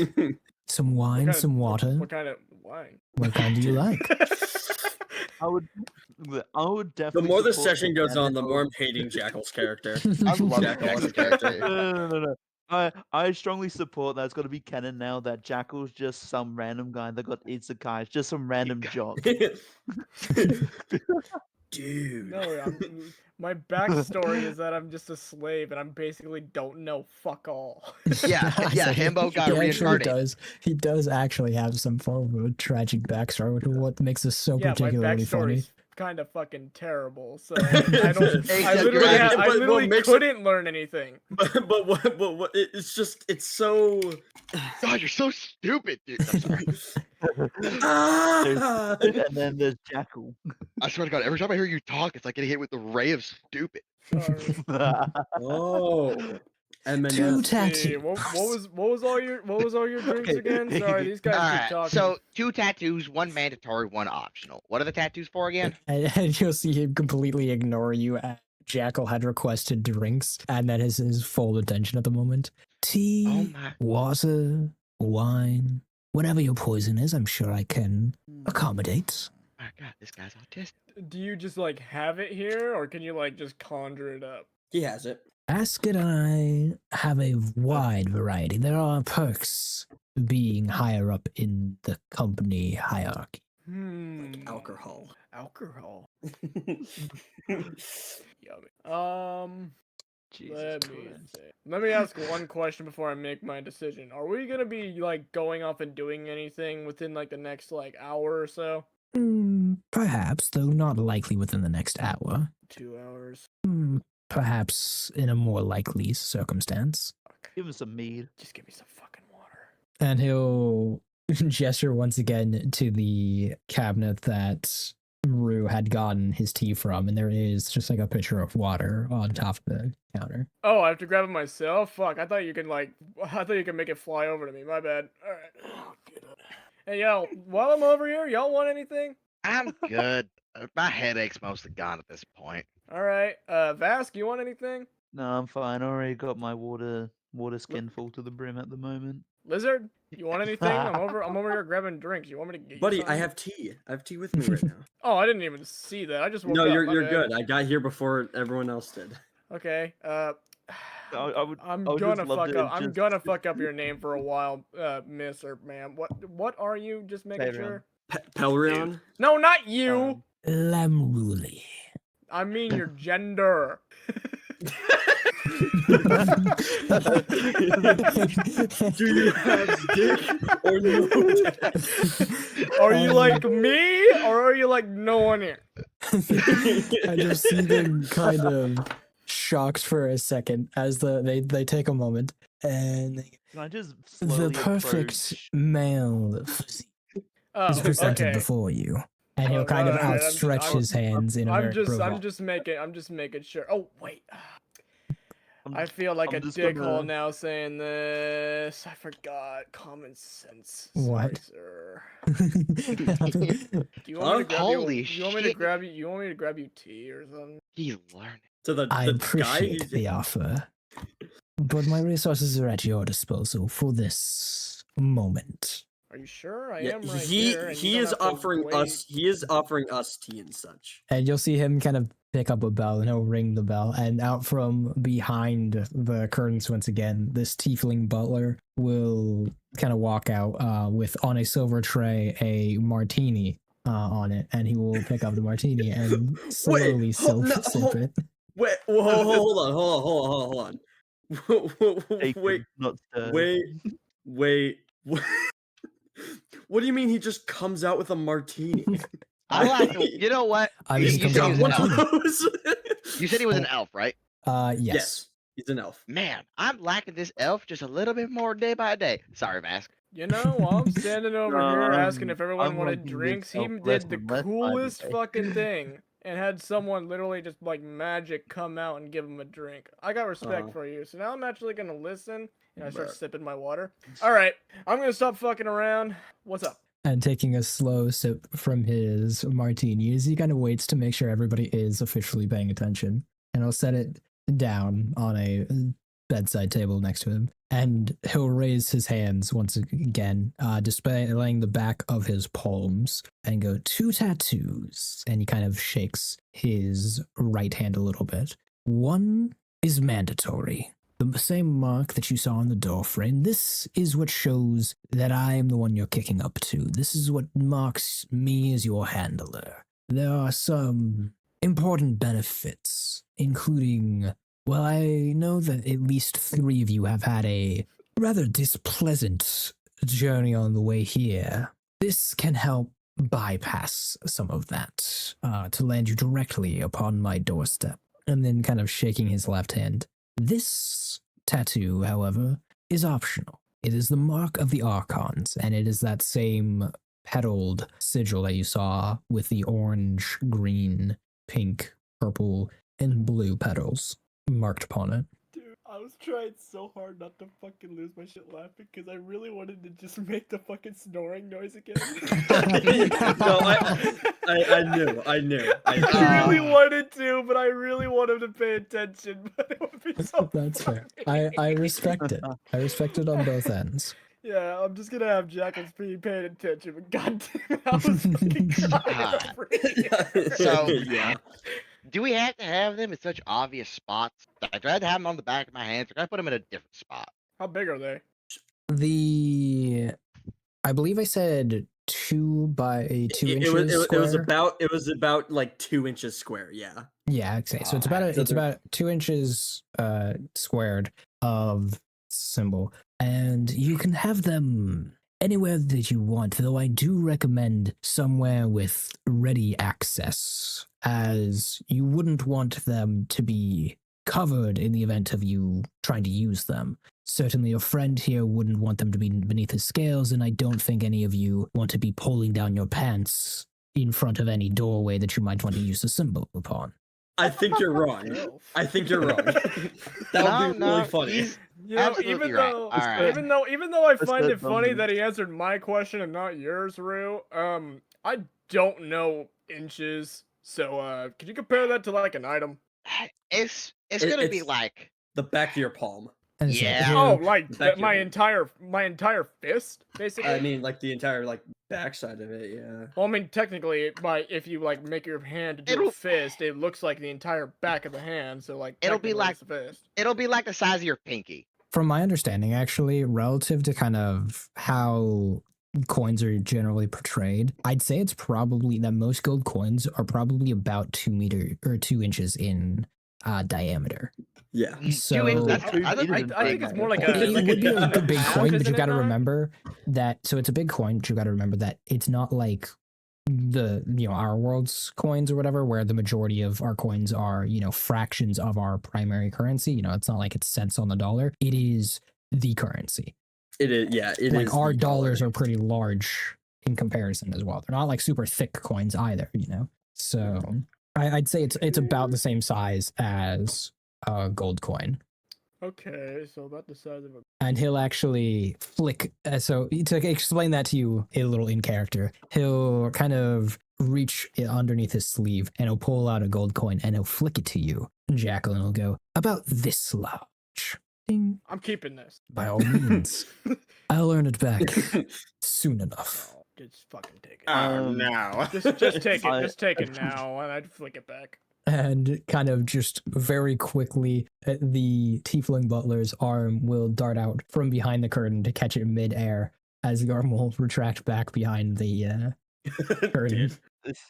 some wine, kind of- some water? What kind of wine? What kind do you like? I would The definitely. more the support session goes on, the canon more of- I'm hating Jackal's character. I'm loving Jackal as Jackal's a character. No. I strongly support that. It's got to be canon now that Jackal's just some random guy that got isekai. It's just some random job. Dude. No, my backstory is that I'm just a slave and I'm basically don't know fuck all. Yeah, yeah, So Himbo got he actually reincarnated. He does actually have some form of a tragic backstory, which is what makes this so Yeah, my particularly backstory funny. is kind of fucking terrible. So I don't. I Except literally, you're right. I But what literally makes it- couldn't learn anything. but what it's just it's so God, you're so stupid, dude. I'm sorry. Ah! And then there's Jackal. I swear to God, every time I hear you talk, it's like getting hit with the ray of stupid. Sorry. Oh. And then Two Let's see, tattoos. what was all your drinks Okay, again? okay, Sorry, okay. these guys All keep right, talking. so 2 tattoos, 1 mandatory, 1 optional. What are the tattoos for again? And you'll see him completely ignore you. Jackal had requested drinks, and that is his full attention at the moment. Tea, Oh my. water, wine, whatever your poison is, I'm sure I can accommodate. My God, this guy's autistic. Do you just like have it here, or can you like just conjure it up? he has it. Ask and I have a wide variety. There are perks to being higher up in the company hierarchy. Alcohol. Alcohol. Yes. Yummy. Jesus Let me Christ. see. Let me ask one question before I make my decision. Are we gonna be like going off and doing anything within like the next like hour or so? Perhaps, though not likely within the next hour. 2 hours. Perhaps in a more likely circumstance. Fuck. Give him some mead. Just give me some fucking water. And he'll gesture once again to the cabinet that Rue had gotten his tea from, and there is just like a pitcher of water on top of the counter. Oh, I have to grab it myself? Fuck, I thought you could make it fly over to me. My bad. Alright. Hey, yo, while I'm over here, y'all want anything? I'm good. My headache's mostly gone at this point. Alright, Vask, you want anything? No, I'm fine. I already got my water skin full to the brim at the moment. Lizard, you want anything? I'm over here grabbing drinks. You want me to get you Buddy, I something? have tea. I have tea with me right now. Oh, I didn't even see that. I just woke No, up. you're My bad. good. I got here before everyone else did. Okay. I would I'm just gonna love fuck to up. I'm just- gonna fuck up your name for a while, miss or ma'am. What are you? Just making Playground. sure. Pelrion? No, not you. Lamruli. I mean your gender. Do you have dick or no dick? Are you like me, or are you like no one here? I just see them kind of shocked for a second as they take a moment and Can I just the slowly perfect approach? male physique Oh, is presented okay. before you, and he'll Oh, kind of alright, outstretch I'm- his hands in a very I'm just making sure. Oh wait. I'm- I feel like I'm a just dickhole gonna- now saying this. I forgot common sense. What? Sorry, sir. Do you want me to grab Holy you? You want me to shit. grab you? You want me to grab you tea or something? He's learning. To the I guy appreciate the offer, but my resources are at your disposal for this moment. Are you sure? I Yeah, am right he here. and you he don't is have to offering wait. us he is offering us tea and such. And you'll see him kind of pick up a bell and he'll ring the bell. And out from behind the curtains once again, this tiefling butler will kind of walk out with on a silver tray a martini on it. And he will pick up the martini and slowly sip it. Wait, hold on. Wait, Taken, not stirred. wait. What do you mean he just comes out with a martini? I like to, you know what? I You- mean, he you comes said out he with was an martini. elf. You said he was an elf, right? Yes. Yes, he's an elf. Man, I'm liking this elf just a little bit more day by day. Sorry, Vask. You know, while I'm standing over here asking if everyone I'm wanted liking this drinks, he elf less did the and less by the coolest day. fucking thing and had someone literally just like magic come out and give him a drink. I got respect for you, so now I'm actually gonna listen and I start Bruh. sipping my water. All right, I'm gonna stop fucking around. What's up? And taking a slow sip from his martini as he kind of waits to make sure everybody is officially paying attention. And he'll set it down on a bedside table next to him. And he'll raise his hands once again, displaying the back of his palms, and go 2 tattoos. And he kind of shakes his right hand a little bit. 1 is mandatory. The same mark that you saw on the doorframe. This is what shows that I am the one you're kicking up to. This is what marks me as your handler. There are some important benefits, including, well, I know that at least 3 of you have had a rather displeasant journey on the way here. This can help bypass some of that to land you directly upon my doorstep. And then kind of shaking his left hand. This tattoo, however, is optional. It is the mark of the Archons, and it is that same petaled sigil that you saw with the orange, green, pink, purple, and blue petals marked upon it. Dude, I was trying so hard not to fucking lose my shit laughing because I really wanted to just make the fucking snoring noise again. No, I knew. I really wanted to, but I really wanted to pay attention. But it would be so. That's fair. funny. I respect it. I respect it on both ends. Yeah, I'm just gonna have Jackals be paying attention, but goddamn, I was fucking crying over it. So- yeah. Do we have to have them in such obvious spots? Do I have to have them on the back of my hands, or can I put them in a different spot? How big are they? I believe I said 2 by 2 It inches square. it was about like 2 inches square. Yeah. Yeah, okay. So it's about Alright, so it's they're- about 2 inches squared of symbol, and you can have them anywhere that you want. Though I do recommend somewhere with ready access, as you wouldn't want them to be covered in the event of you trying to use them. Certainly, your friend here wouldn't want them to be beneath his scales, and I don't think any of you want to be pulling down your pants in front of any doorway that you might want to use the symbol upon. I think you're wrong. Elf. I think you're wrong. That would be really funny. he's- You know, Absolutely right. Alright. even though I That's find the it funny dumb- that he answered my question and not yours, Rue. I don't know inches, so could you compare that to like an item? It's It- gonna be it's- like The back of your palm. And so Yeah. here- Oh, like Back my your- entire fist, basically. I mean, like the entire like backside of it. Yeah. Well, I mean, technically, if you like make your hand into a It'll- fist, it looks like the entire back of the hand. So like, It'll be technically like- it's a fist. it'll be like the size of your pinky. From my understanding, actually, relative to kind of how coins are generally portrayed, I'd say it's probably that most gold coins are probably about 2 inches in diameter. Yeah. 2 So- inches. That's, Two I think inches I think it's more like It a. would be like a big pound, coin, but isn't you it got to not? remember that. So it's a big coin, but you got to remember that it's not like our world's coins or whatever, where the majority of our coins are fractions of our primary currency. It's not like it's cents on the dollar. It is the currency. It is. Yeah. It is. Like our the dollars dollar. are pretty large in comparison as well. They're not like super thick coins either. So I'd say it's about the same size as a gold coin. Okay, so about the size of a. And he'll actually flick. So to explain that to you a little in character, he'll kind of reach underneath his sleeve and he'll pull out a gold coin and he'll flick it to you, Jackal, and he'll go, about this large. Ding. I'm keeping this. By all means, I'll earn it back soon enough. No, just fucking take it. no. Just take it. I- Just take it now, and I'd flick it back. And kind of just very quickly, the tiefling butler's arm will dart out from behind the curtain to catch it midair as the arm will retract back behind the curtain. It's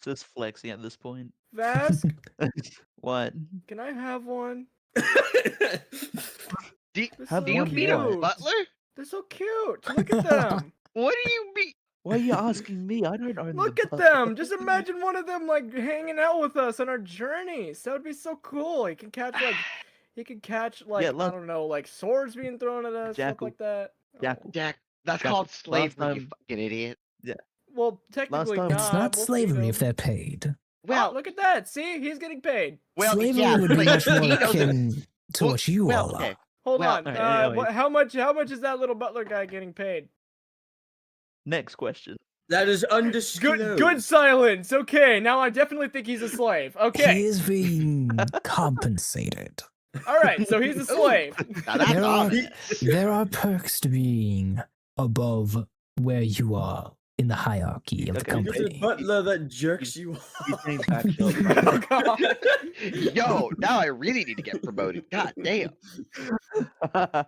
just flexing at this point. Vask, What? can I have one? Do, They're Have so do you one mean a more. butler? They're so cute. Look at them. What do you mean? Why are you asking me? I don't own Look the at butler. them. Just imagine one of them like hanging out with us on our journeys. That would be so cool. He can catch like Yeah, I look- don't know, like swords being thrown at us, stuff Jackal. like that. Jackal. Jack, that's Jack, called last slavery, you time- fucking idiot. Well, technically time- not. It's not we'll feed slavery if them. they're paid. Well, look at that. See, he's getting paid. Well, Slavery yeah, would be but much he more knows it. akin to Well- what you well, all okay. are. Hold Well, on. alright, anyway. How much is that little butler guy getting paid? Next question. That is Good undisclosed. silence. Okay, now I definitely think he's a slave. He Okay. is being compensated. All right, so he's a slave. Now that's There are- obvious. There are perks to being above where you are in the hierarchy of the Okay. Because a company. butler that jerks you He's off. saying back up. Oh, God. Yo, now I really need to get promoted. God damn. Alright.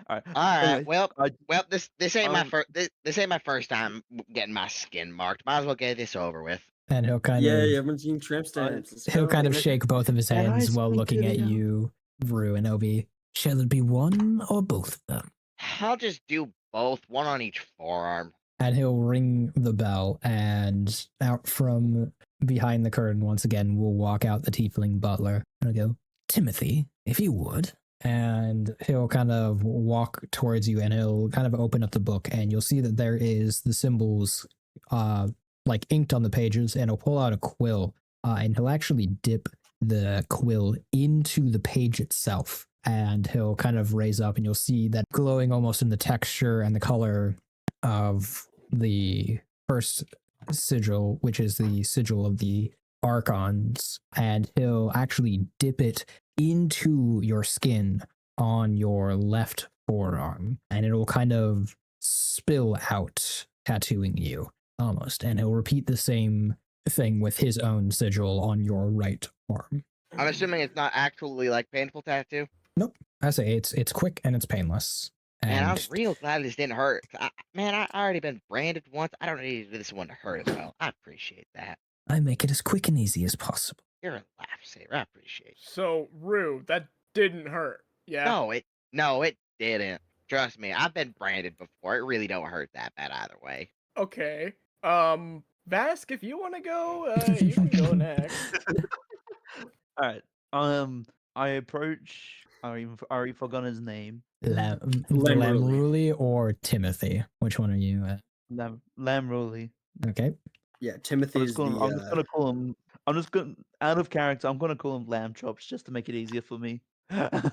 All right. Anyway, Well, I- this ain't my um, first. This ain't my first time getting my skin marked. Might as well get this over with. And he'll kind Yeah, of everyone's eating tramp stamps. Let's he'll go. kind of shake both of his Can I hands while speak looking to at the- you, Rue and Obi. Shall it be one or both of them? I'll just do both, one on each forearm. And he'll ring the bell, and out from behind the curtain once again will walk out the tiefling butler. And he'll go, Timothy, if you would. And he'll kind of walk towards you, and he'll kind of open up the book, and you'll see that there is the symbols like inked on the pages, and he'll pull out a quill, and he'll actually dip the quill into the page itself, and he'll kind of raise up, and you'll see that glowing almost in the texture and the color of the first sigil, which is the sigil of the archons, and he'll actually dip it into your skin on your left forearm, and it'll kind of spill out, tattooing you almost, and he'll repeat the same thing with his own sigil on your right arm. I'm assuming it's not actually like painful tattoo. Nope, I say it's quick and it's painless. Man, I'm And real glad this didn't hurt. I already been branded once. I don't need this one to hurt as well. I appreciate that. I make it as quick and easy as possible. You're a lifesaver. I appreciate it. So, Rue, that didn't hurt. Yeah. No, it didn't. Trust me, I've been branded before. It really don't hurt that bad either way. Okay. Vask, if you want to go, you can go next. All right. I approach. I already forgot his name. Lamruli or Timothy? Which one are you at? Lamruli. Okay. Yeah, I'm Timothy's just gonna, I'm just the. gonna call him. I'm just gonna, out of character, I'm gonna call him Lamb Chops just to make it easier for me. I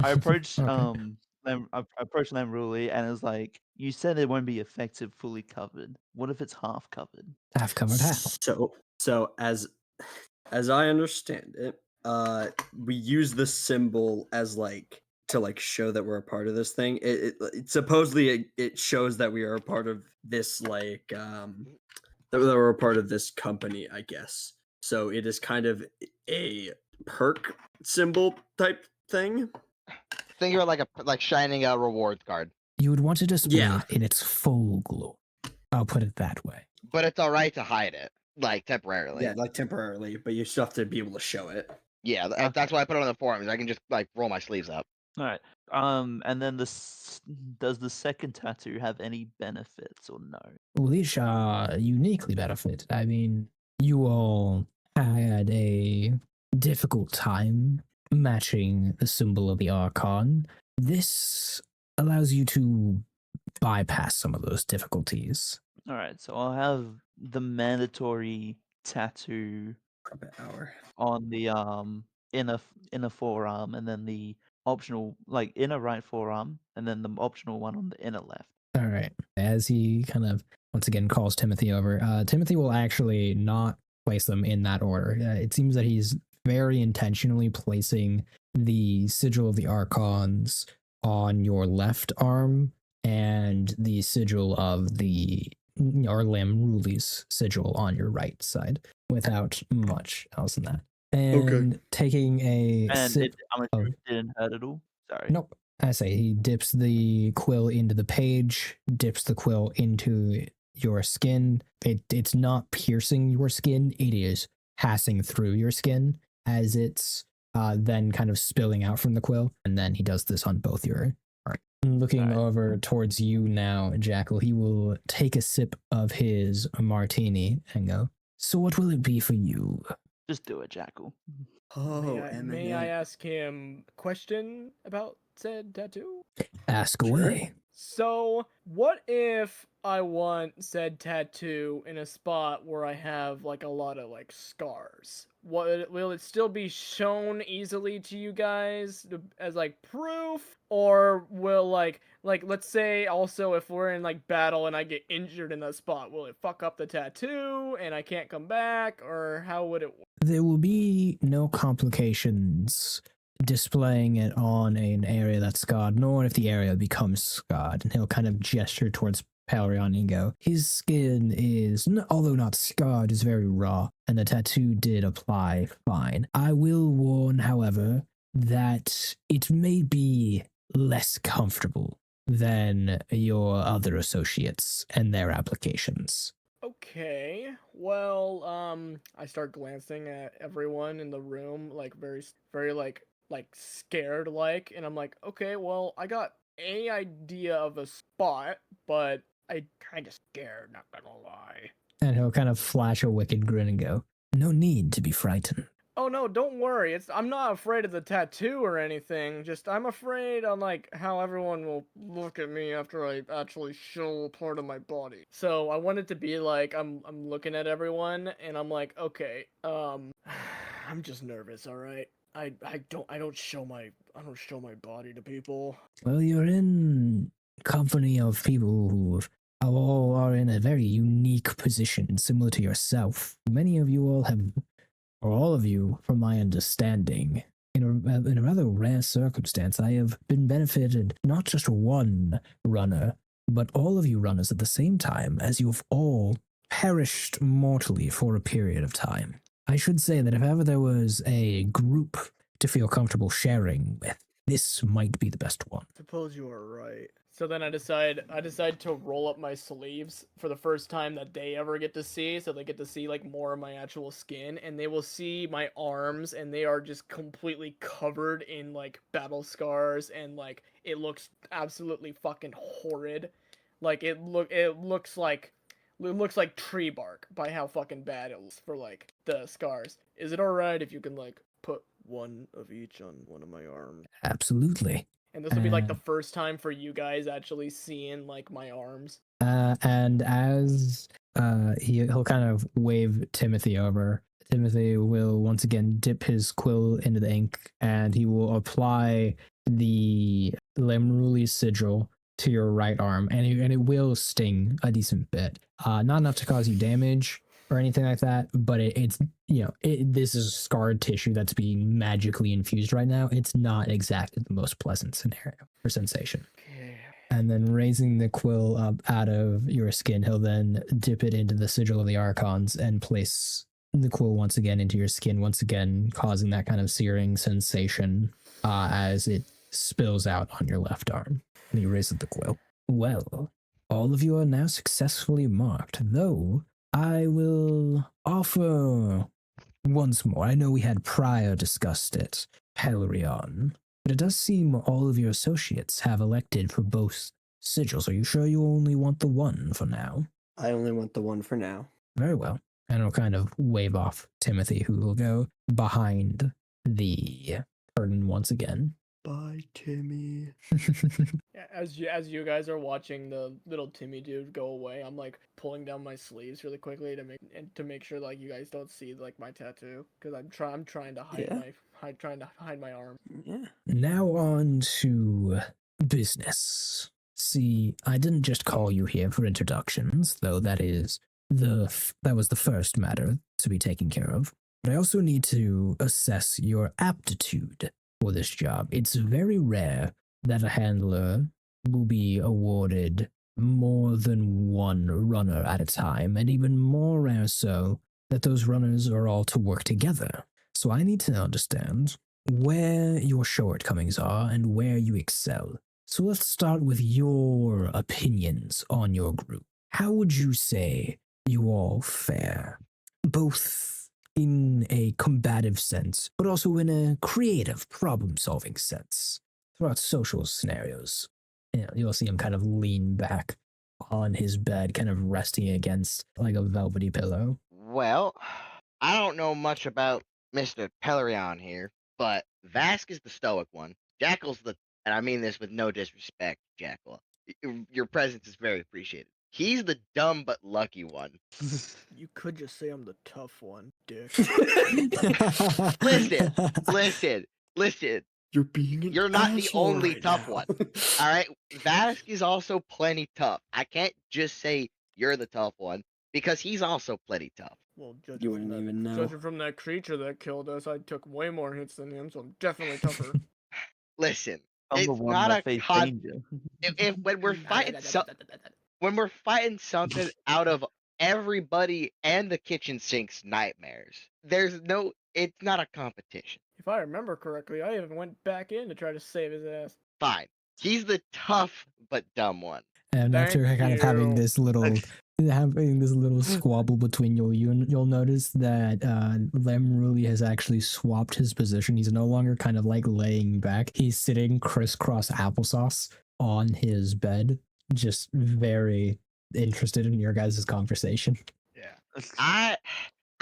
approach Okay. I approach Lamruli and it's like, you said it won't be effective fully covered. What if it's half covered? Half covered how? So as I understand it, we use the symbol as like to like show that we're a part of this thing. It supposedly it shows that we are a part of this like that we're a part of this company, I guess. So it is kind of a perk symbol type thing. Think of it like shining a rewards card. You would want to display Yeah. it in its full glory. I'll put it that way. But it's all right to hide it, like temporarily. Yeah, like temporarily, but you still have to be able to show it. Yeah, that's why I put it on the forums. I can just like roll my sleeves up. All right. And then does the second tattoo have any benefits or no? Well, these are uniquely benefited. I mean, you all had a difficult time matching the symbol of the Archon. This allows you to bypass some of those difficulties. All right. So I'll have the mandatory tattoo Carpet hour. on the inner forearm, and then the optional like inner right forearm, and then the optional one on the inner left. All right. As he kind of once again calls Timothy over, Timothy will actually not place them in that order. It seems that he's very intentionally placing the sigil of the Archons on your left arm and the sigil of the or Lamruli's sigil on your right side, without much else than that. And taking a And sip I'm sure it didn't hurt at all. Sorry. Nope. I say he dips the quill into the page, dips the quill into your skin. It's not piercing your skin, it is passing through your skin as it's then kind of spilling out from the quill. And then he does this on both your arms. Looking over towards you now, Jackal, he will take a sip of his martini and go, so what will it be for you? Just do it, Jackal. Oh, May I ask him a question about said tattoo? Ask away. So, what if I want said tattoo in a spot where I have like a lot of like scars? Will it still be shown easily to you guys as like proof, or will like let's say also if we're in like battle and I get injured in that spot, will it fuck up the tattoo and I can't come back, or how would it work? There will be no complications displaying it on an area that's scarred, nor if the area becomes scarred. And he'll kind of gesture towards Palrion and go, his skin is, although not scarred, is very raw, and the tattoo did apply fine. I will warn, however, that it may be less comfortable than your other associates and their applications. Okay, well, I start glancing at everyone in the room, like very like scared like, and I'm like, okay, well, I got any idea of a spot, but I kind of scared, not gonna lie. And he'll kind of flash a wicked grin and go, "No need to be frightened." Oh no, don't worry. I'm not afraid of the tattoo or anything. Just I'm afraid on like how everyone will look at me after I actually show a part of my body. So I want it to be like I'm looking at everyone and I'm like, okay, I'm just nervous, all right? I don't show my body to people. Well, you're in company of people who all are in a very unique position, similar to yourself. Many of you all have, or all of you, from my understanding, in a rather rare circumstance, I have been benefited not just one runner, but all of you runners at the same time, as you've all perished mortally for a period of time. I should say that if ever there was a group to feel comfortable sharing with, this might be the best one. Suppose you are right. So then I decide to roll up my sleeves for the first time that they ever get to see, so they get to see like more of my actual skin, and they will see my arms, and they are just completely covered in like battle scars, and like it looks absolutely fucking horrid. Like it looks like tree bark by how fucking bad it looks for like the scars. Is it alright if you can like put one of each on one of my arms? Absolutely. And this will be like the first time for you guys actually seeing like my arms. And as he'll kind of wave Timothy over, Timothy will once again dip his quill into the ink, and he will apply the Lemruli sigil to your right arm, and it will sting a decent bit. Not enough to cause you damage or anything like that, but it's this is scarred tissue that's being magically infused right now. It's not exactly the most pleasant scenario or sensation. Okay. And then raising the quill up out of your skin, he'll then dip it into the sigil of the Archons and place the quill once again into your skin, once again causing that kind of searing sensation as it spills out on your left arm. And he raises the quill. Well, all of you are now successfully marked, though I will offer once more. I know we had prior discussed it, Pelerion, but it does seem all of your associates have elected for both sigils. Are you sure you only want the one for now? I only want the one for now. Very well. And I'll kind of wave off Timothy, who will go behind the curtain once again. Bye, Timmy. As you guys are watching the little Timmy dude go away, I'm like pulling down my sleeves really quickly to make sure like you guys don't see like my tattoo, because I'm trying to hide my arm. Yeah. Now on to business. See, I didn't just call you here for introductions, though that was the first matter to be taken care of. But I also need to assess your aptitude for this job. It's very rare that a handler will be awarded more than one runner at a time, and even more rare so that those runners are all to work together. So I need to understand where your shortcomings are and where you excel. So let's start with your opinions on your group. How would you say you all fare? Both in a combative sense, but also in a creative, problem-solving sense throughout social scenarios. You'll see him kind of lean back on his bed, kind of resting against like a velvety pillow. Well, I don't know much about Mr. Pelerion here, but Vask is the stoic one. Jackal's and I mean this with no disrespect, Jackal. Your presence is very appreciated. He's the dumb but lucky one. You could just say I'm the tough one, dick. Listen. You're not the only tough one. All right, Vask is also plenty tough. I can't just say you're the tough one because he's also plenty tough. Well, You wouldn't even know. Judging from that creature that killed us, I took way more hits than him, so I'm definitely tougher. Listen, I'm the it's one not that a faced con- danger. if when we're fighting something out of everybody and the kitchen sink's nightmares, it's not a competition. If I remember correctly, I even went back in to try to save his ass. Fine, he's the tough but dumb one. And after Thank kind of having you. this little squabble between you'll notice that Lemruli has actually swapped his position. He's no longer kind of like laying back. He's sitting crisscross applesauce on his bed, just very interested in your guys' conversation. Yeah.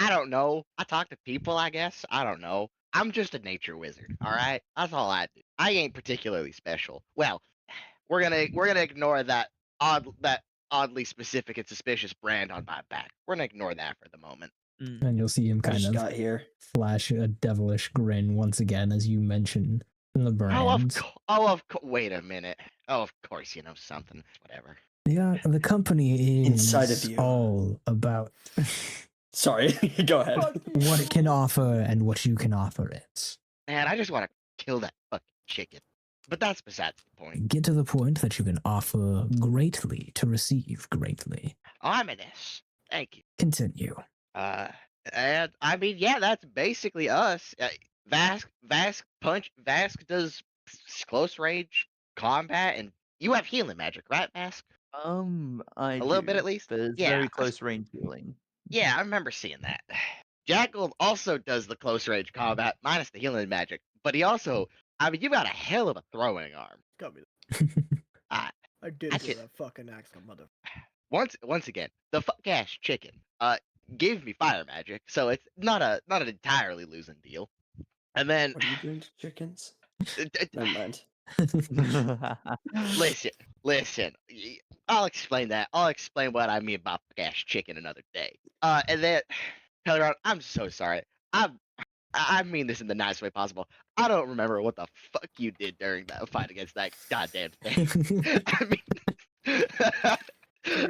I don't know. I talk to people, I guess. I don't know. I'm just a nature wizard, all right? That's all I do. I ain't particularly special. Well, we're gonna ignore that oddly specific and suspicious brand on my back. We're gonna ignore that for the moment. And you'll see him I kind just of got here. flash a devilish grin once again as you mention the brand. Wait a minute. Oh, of course you know something. Whatever. Yeah, the company is Inside of you. all about Sorry, go ahead. what it can offer and what you can offer it. Man, I just want to kill that fucking chicken. But that's besides the point. Get to the point that you can offer greatly to receive greatly. Ominous. Thank you. Continue. And I mean, yeah, that's basically us. Vask does close range combat, and you have healing magic, right, Vask? I A little bit do, at least? but it's Yeah, very close range healing. Yeah, I remember seeing that. Jackal also does the close range combat, minus the healing magic, but he also, I mean, you got a hell of a throwing arm. Got me. I I did I do can- that fucking axe, mother. once again, the fuck ass chicken gave me fire magic, so it's not an entirely losing deal. And then What are you doing to chickens? uh, Never mind. listen. I'll explain that. I'll explain what I mean by fuck ass chicken another day. And then Peliron, I'm so sorry. I mean this in the nicest way possible. I don't remember what the fuck you did during that fight against that goddamn thing. I mean,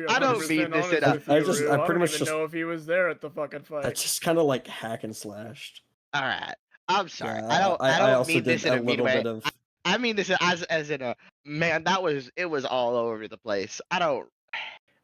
I don't mean this in a. I pretty don't much even just- know if he was there at the fucking I fight. just kind of like hack and slashed. All right. I'm sorry. Yeah, I I don't also mean did this in a a mean little way. bit of. I mean this as in a man. It was all over the place. I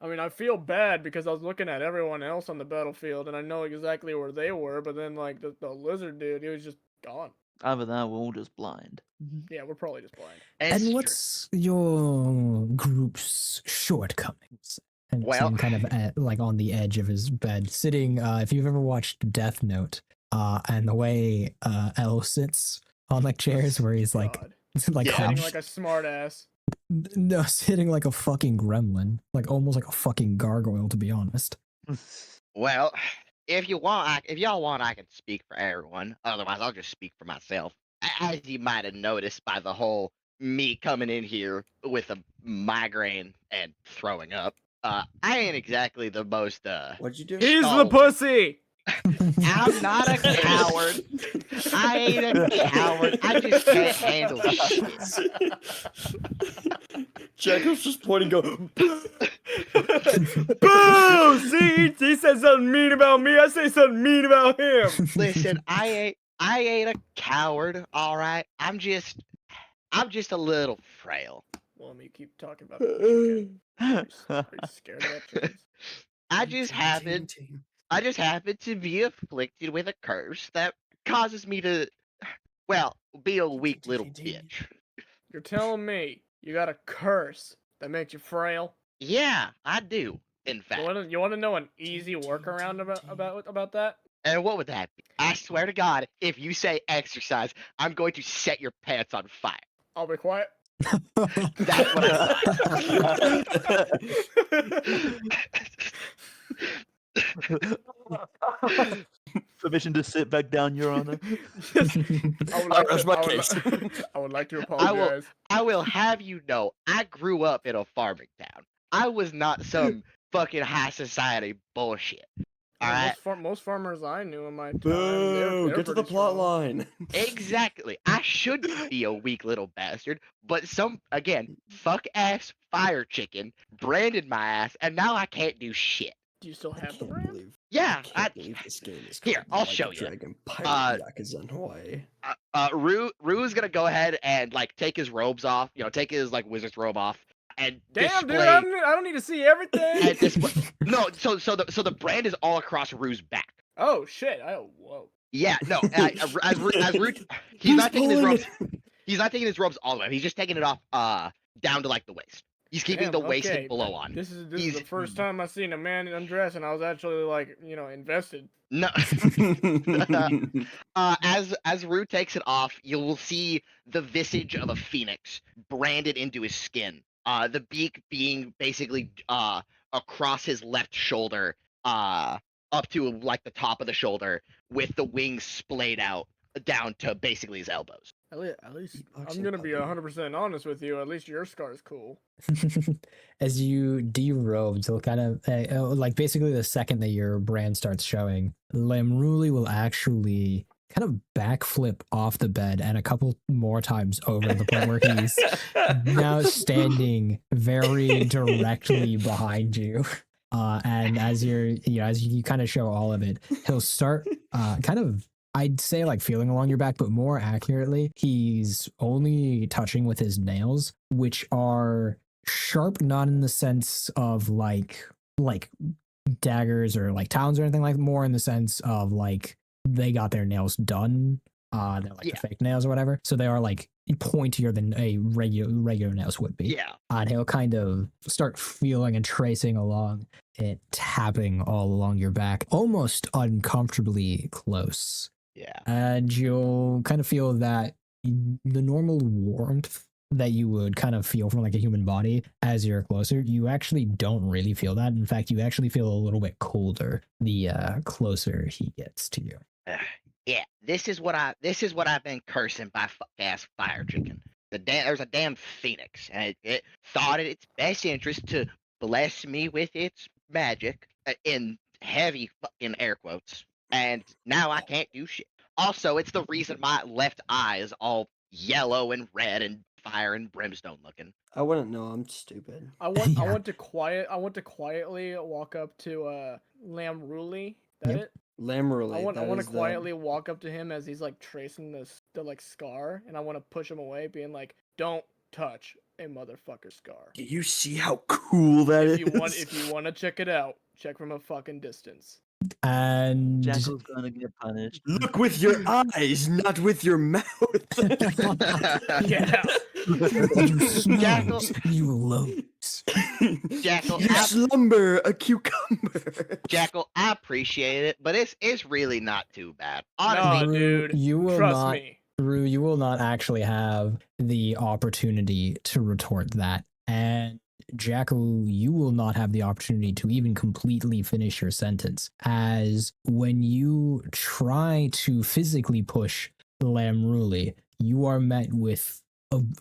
mean, I feel bad because I was looking at everyone else on the battlefield and I know exactly where they were, but then like the lizard dude, he was just gone. Either that, we're all just blind. Yeah, we're probably just blind. It's And true. what's your group's shortcomings? And Well- seeing kind of like on the edge of his bed, sitting. If you've ever watched Death Note, and the way L sits on like chairs, where he's like, God. like Yeah. Sitting hunched. like a smart ass. No, sitting like a fucking gremlin, like almost like a fucking gargoyle, to be honest. Well, if y'all want, I can speak for everyone. Otherwise, I'll just speak for myself. As you might have noticed by the whole me coming in here with a migraine and throwing up, I ain't exactly the most. What'd you do? He's the Stalwart. pussy! I'm not a coward. I ain't a coward. I just can't handle shit. Jackal's just pointing, go. Boo! See, he said something mean about me. I say something mean about him. Listen, I ain't a coward. All right, I'm just a little frail. Well, let me keep talking about the chicken. Are you scared of that chicken? I just happen to be afflicted with a curse that causes me to, well, be a weak little bitch. You're telling me you got a curse that makes you frail? Yeah, I do. In fact, You want to know an easy workaround about that? and what would that be? I swear to God, if you say exercise, I'm going to set your pants on fire. I'll be quiet. That's what I Permission to sit back down, Your Honor. That's my case. I would like to apologize. I will have you know, I grew up in a farming town. I was not some fucking high society bullshit. All right, Most farmers I knew in my time. Boo! they're Get to the pretty plot strong. line. exactly. I should be a weak little bastard, but fuck ass fire chicken branded my ass, and now I can't do shit. Do you still I have the can't brand? believe. Yeah, Can't believe this game is Here, called I'll Like a show you. Dragon Pirate Yakuza in Hawaii. Rue's gonna go ahead and like take his robes off, take his like wizard's robe off, and Damn, display. dude, I don't need to see everything. and display. No, so the brand is all across Rue's back. Oh shit! Whoa. Yeah, no, as Rue, he's not taking his robes. He's not taking his robes all the way. He's just taking it off, down to like the waist. He's keeping Damn, the waist okay. and below on. This is the He's- first time I've seen a man undress, and I was actually like, invested. No. As Rue takes it off, you will see the visage of a phoenix branded into his skin. The beak being basically across his left shoulder, up to like the top of the shoulder, with the wings splayed out down to basically his elbows. At least I'm Beatboxing gonna be puppy. 100% honest with you. At least your scar's cool. As you derobe, so kind of like basically the second that your brand starts showing, Lamruli will actually kind of backflip off the bed and a couple more times over the point where he's now standing very directly behind you. And as as you kind of show all of it, he'll start kind of, I'd say, like feeling along your back, but more accurately, he's only touching with his nails, which are sharp, not in the sense of like daggers or like talons or anything, like more in the sense of like they got their nails done. They're like the fake nails or whatever. So they are like pointier than a regular nails would be. Yeah. And he'll kind of start feeling and tracing along it, tapping all along your back, almost uncomfortably close. Yeah. And you'll kind of feel that the normal warmth that you would kind of feel from like a human body as you're closer, you actually don't really feel that. In fact, you actually feel a little bit colder the closer he gets to you. Yeah, this is what I've been cursing by ass fire chicken. There's a damn phoenix, and it thought it its best interest to bless me with its magic in heavy fucking air quotes, and now I can't do shit. Also, it's the reason my left eye is all yellow and red and fire and brimstone looking. I wouldn't know. I'm stupid. I want to quietly walk up to Lamruli. That Yep. it? Lamruli. I want that to is the- quietly walk up to him as he's like tracing the like scar, and I want to push him away, being like, "Don't touch a motherfucker scar." Do you see how cool that is? If you want to check it out, check from a fucking distance. And Jackal's gonna get punished. Look with your eyes, not with your mouth. Yeah. you Jackal. snooze, you lose. Jackal, You slumber a cucumber. Jackal, I appreciate it, but it's really not too bad. No, Honestly, dude. You will Trust not. me. Rue, you will not actually have the opportunity to retort that. And Jackal, you will not have the opportunity to even completely finish your sentence, as when you try to physically push Lamruli, you are met with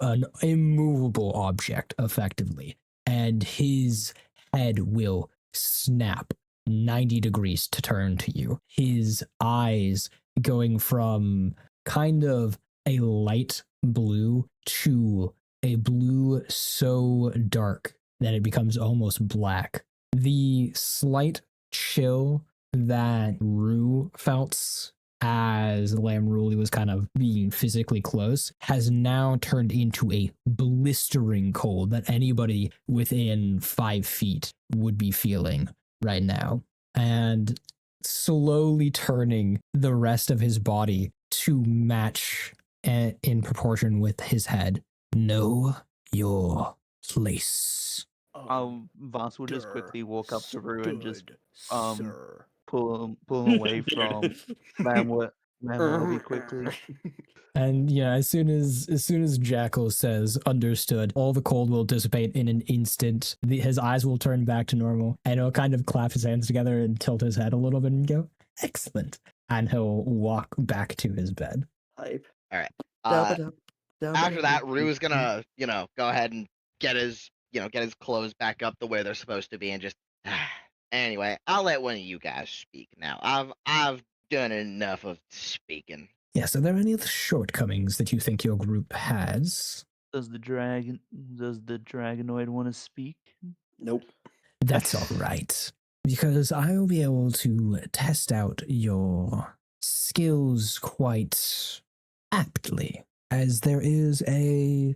an immovable object, effectively, and his head will snap 90 degrees to turn to you. His eyes going from kind of a light blue to a blue so dark that it becomes almost black. The slight chill that Rue felt as Lamruli was kind of being physically close has now turned into a blistering cold that anybody within 5 feet would be feeling right now. And slowly turning the rest of his body to match in proportion with his head. Know your place. Voss will just quickly walk up to Rue and just Understood, sir. pull him away from Lamruli quickly. And yeah, as soon as Jackal says understood, all the cold will dissipate in an instant. His eyes will turn back to normal, and he'll kind of clap his hands together and tilt his head a little bit and go, "Excellent." And he'll walk back to his bed. Hype. All right. After After that, Rue is gonna, go ahead and get his clothes back up the way they're supposed to be, and just. Anyway, I'll let one of you guys speak now. I've done enough of speaking. Yes, are there any other shortcomings that you think your group has? Does the dragonoid want to speak? Nope. That's all right, because I'll be able to test out your skills quite aptly, as there's an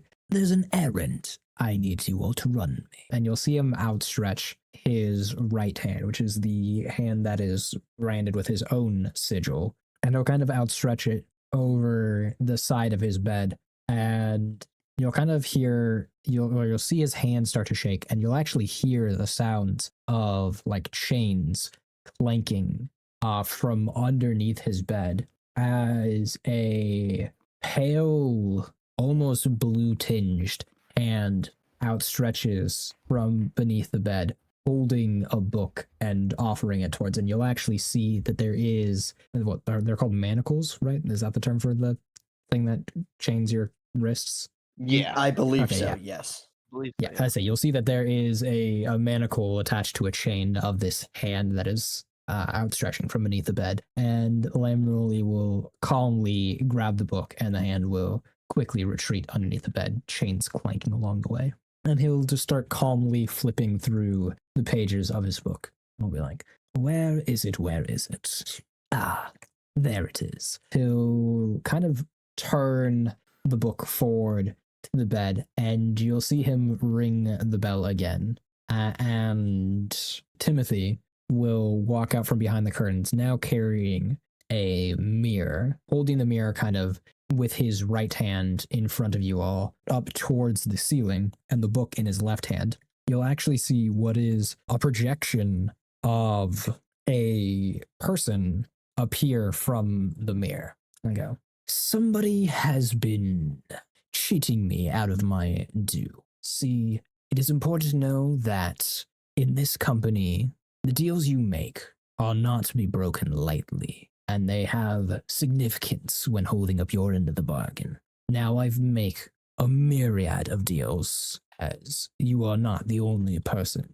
errand I need you all to run me. And you'll see him outstretch his right hand, which is the hand that is branded with his own sigil, and he'll kind of outstretch it over the side of his bed, and you'll kind of hear you'll see his hand start to shake, and you'll actually hear the sounds of like chains clanking from underneath his bed as a pale, almost blue tinged hand outstretches from beneath the bed, holding a book and offering it towards. And you'll actually see that there is what they're called manacles, right? Is that the term for the thing that chains your wrists? Yeah. I believe Okay, so. yeah. Yes. Believe Yeah, so, I say you'll see that there is a manacle attached to a chain of this hand that is outstretching from beneath the bed, and Lamruli will calmly grab the book, and the hand will quickly retreat underneath the bed, chains clanking along the way. And he'll just start calmly flipping through the pages of his book. He'll be like, "Where is it? Where is it? Ah, there it is." He'll kind of turn the book forward to the bed, and you'll see him ring the bell again. And Timothy will walk out from behind the curtains, now carrying a mirror, holding the mirror kind of with his right hand in front of you all, up towards the ceiling, and the book in his left hand. You'll actually see what is a projection of a person appear from the mirror. I go, "Somebody has been cheating me out of my due. See, it is important to know that in this company, the deals you make are not to be broken lightly, and they have significance when holding up your end of the bargain. Now I've make a myriad of deals, as you are not the only persons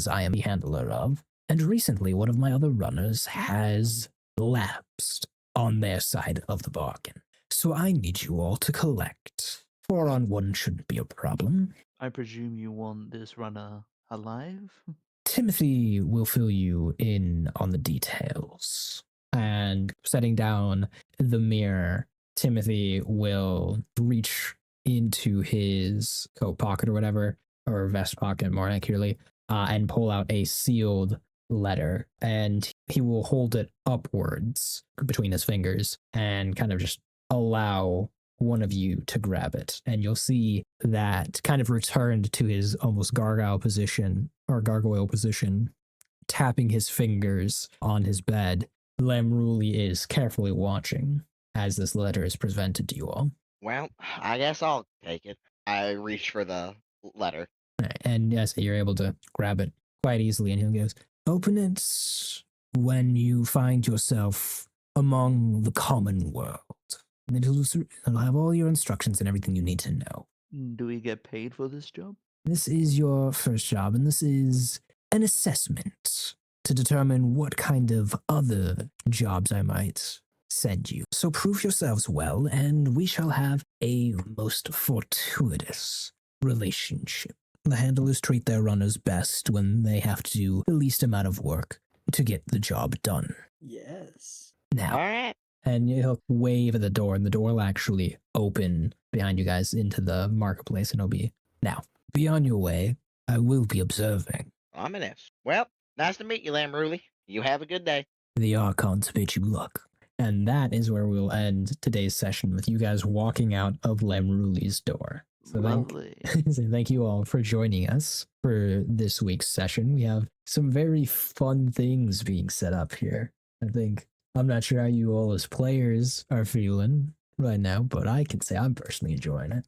I am the handler of, and recently one of my other runners has lapsed on their side of the bargain. So I need you all to collect. 4-on-1 shouldn't be a problem. I presume you want this runner alive? Timothy will fill you in on the details." And setting down the mirror, Timothy will reach into his coat pocket or whatever, or vest pocket more accurately, and pull out a sealed letter. And he will hold it upwards between his fingers and kind of just allow one of you to grab it. And you'll see that kind of returned to his almost gargoyle position, tapping his fingers on his bed. Lamruli is carefully watching as this letter is presented to you all. Well, I guess I'll take it. I reach for the letter. Right, and yes, you're able to grab it quite easily, and he goes, "Open it when you find yourself among the common world. It'll have all your instructions and everything you need to know. Do we get paid for this job? This is your first job, and this is an assessment to determine what kind of other jobs I might send you. So prove yourselves well, and we shall have a most fortuitous relationship. The handlers treat their runners best when they have to do the least amount of work to get the job done. Yes. Now," All right. and he'll wave at the door, and the door will actually open behind you guys into the marketplace, and it'll be, "Now, be on your way. I will be observing. Ominous. Well, nice to meet you, Lamruli. You have a good day. The Archons bid you luck." And that is where we'll end today's session, with you guys walking out of Lamruli's door. So Lovely. thank you all for joining us for this week's session. We have some very fun things being set up here. I'm not sure how you all as players are feeling right now, but I can say I'm personally enjoying it.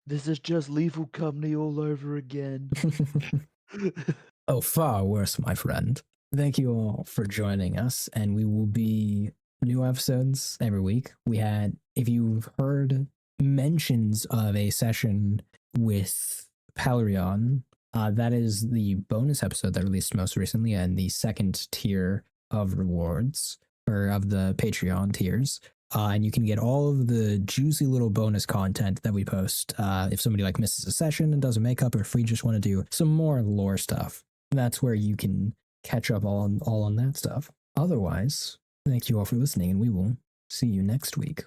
This is just Lethal Company all over again. Oh, far worse, my friend. Thank you all for joining us, and we will be new episodes every week. We had, if you've heard mentions of a session with Palarion, that is the bonus episode that released most recently, and the second tier of rewards, or of the Patreon tiers. And you can get all of the juicy little bonus content that we post if somebody like misses a session and does a makeup, or if we just want to do some more lore stuff. That's where you can catch up all on that stuff. Otherwise, thank you all for listening, and we will see you next week.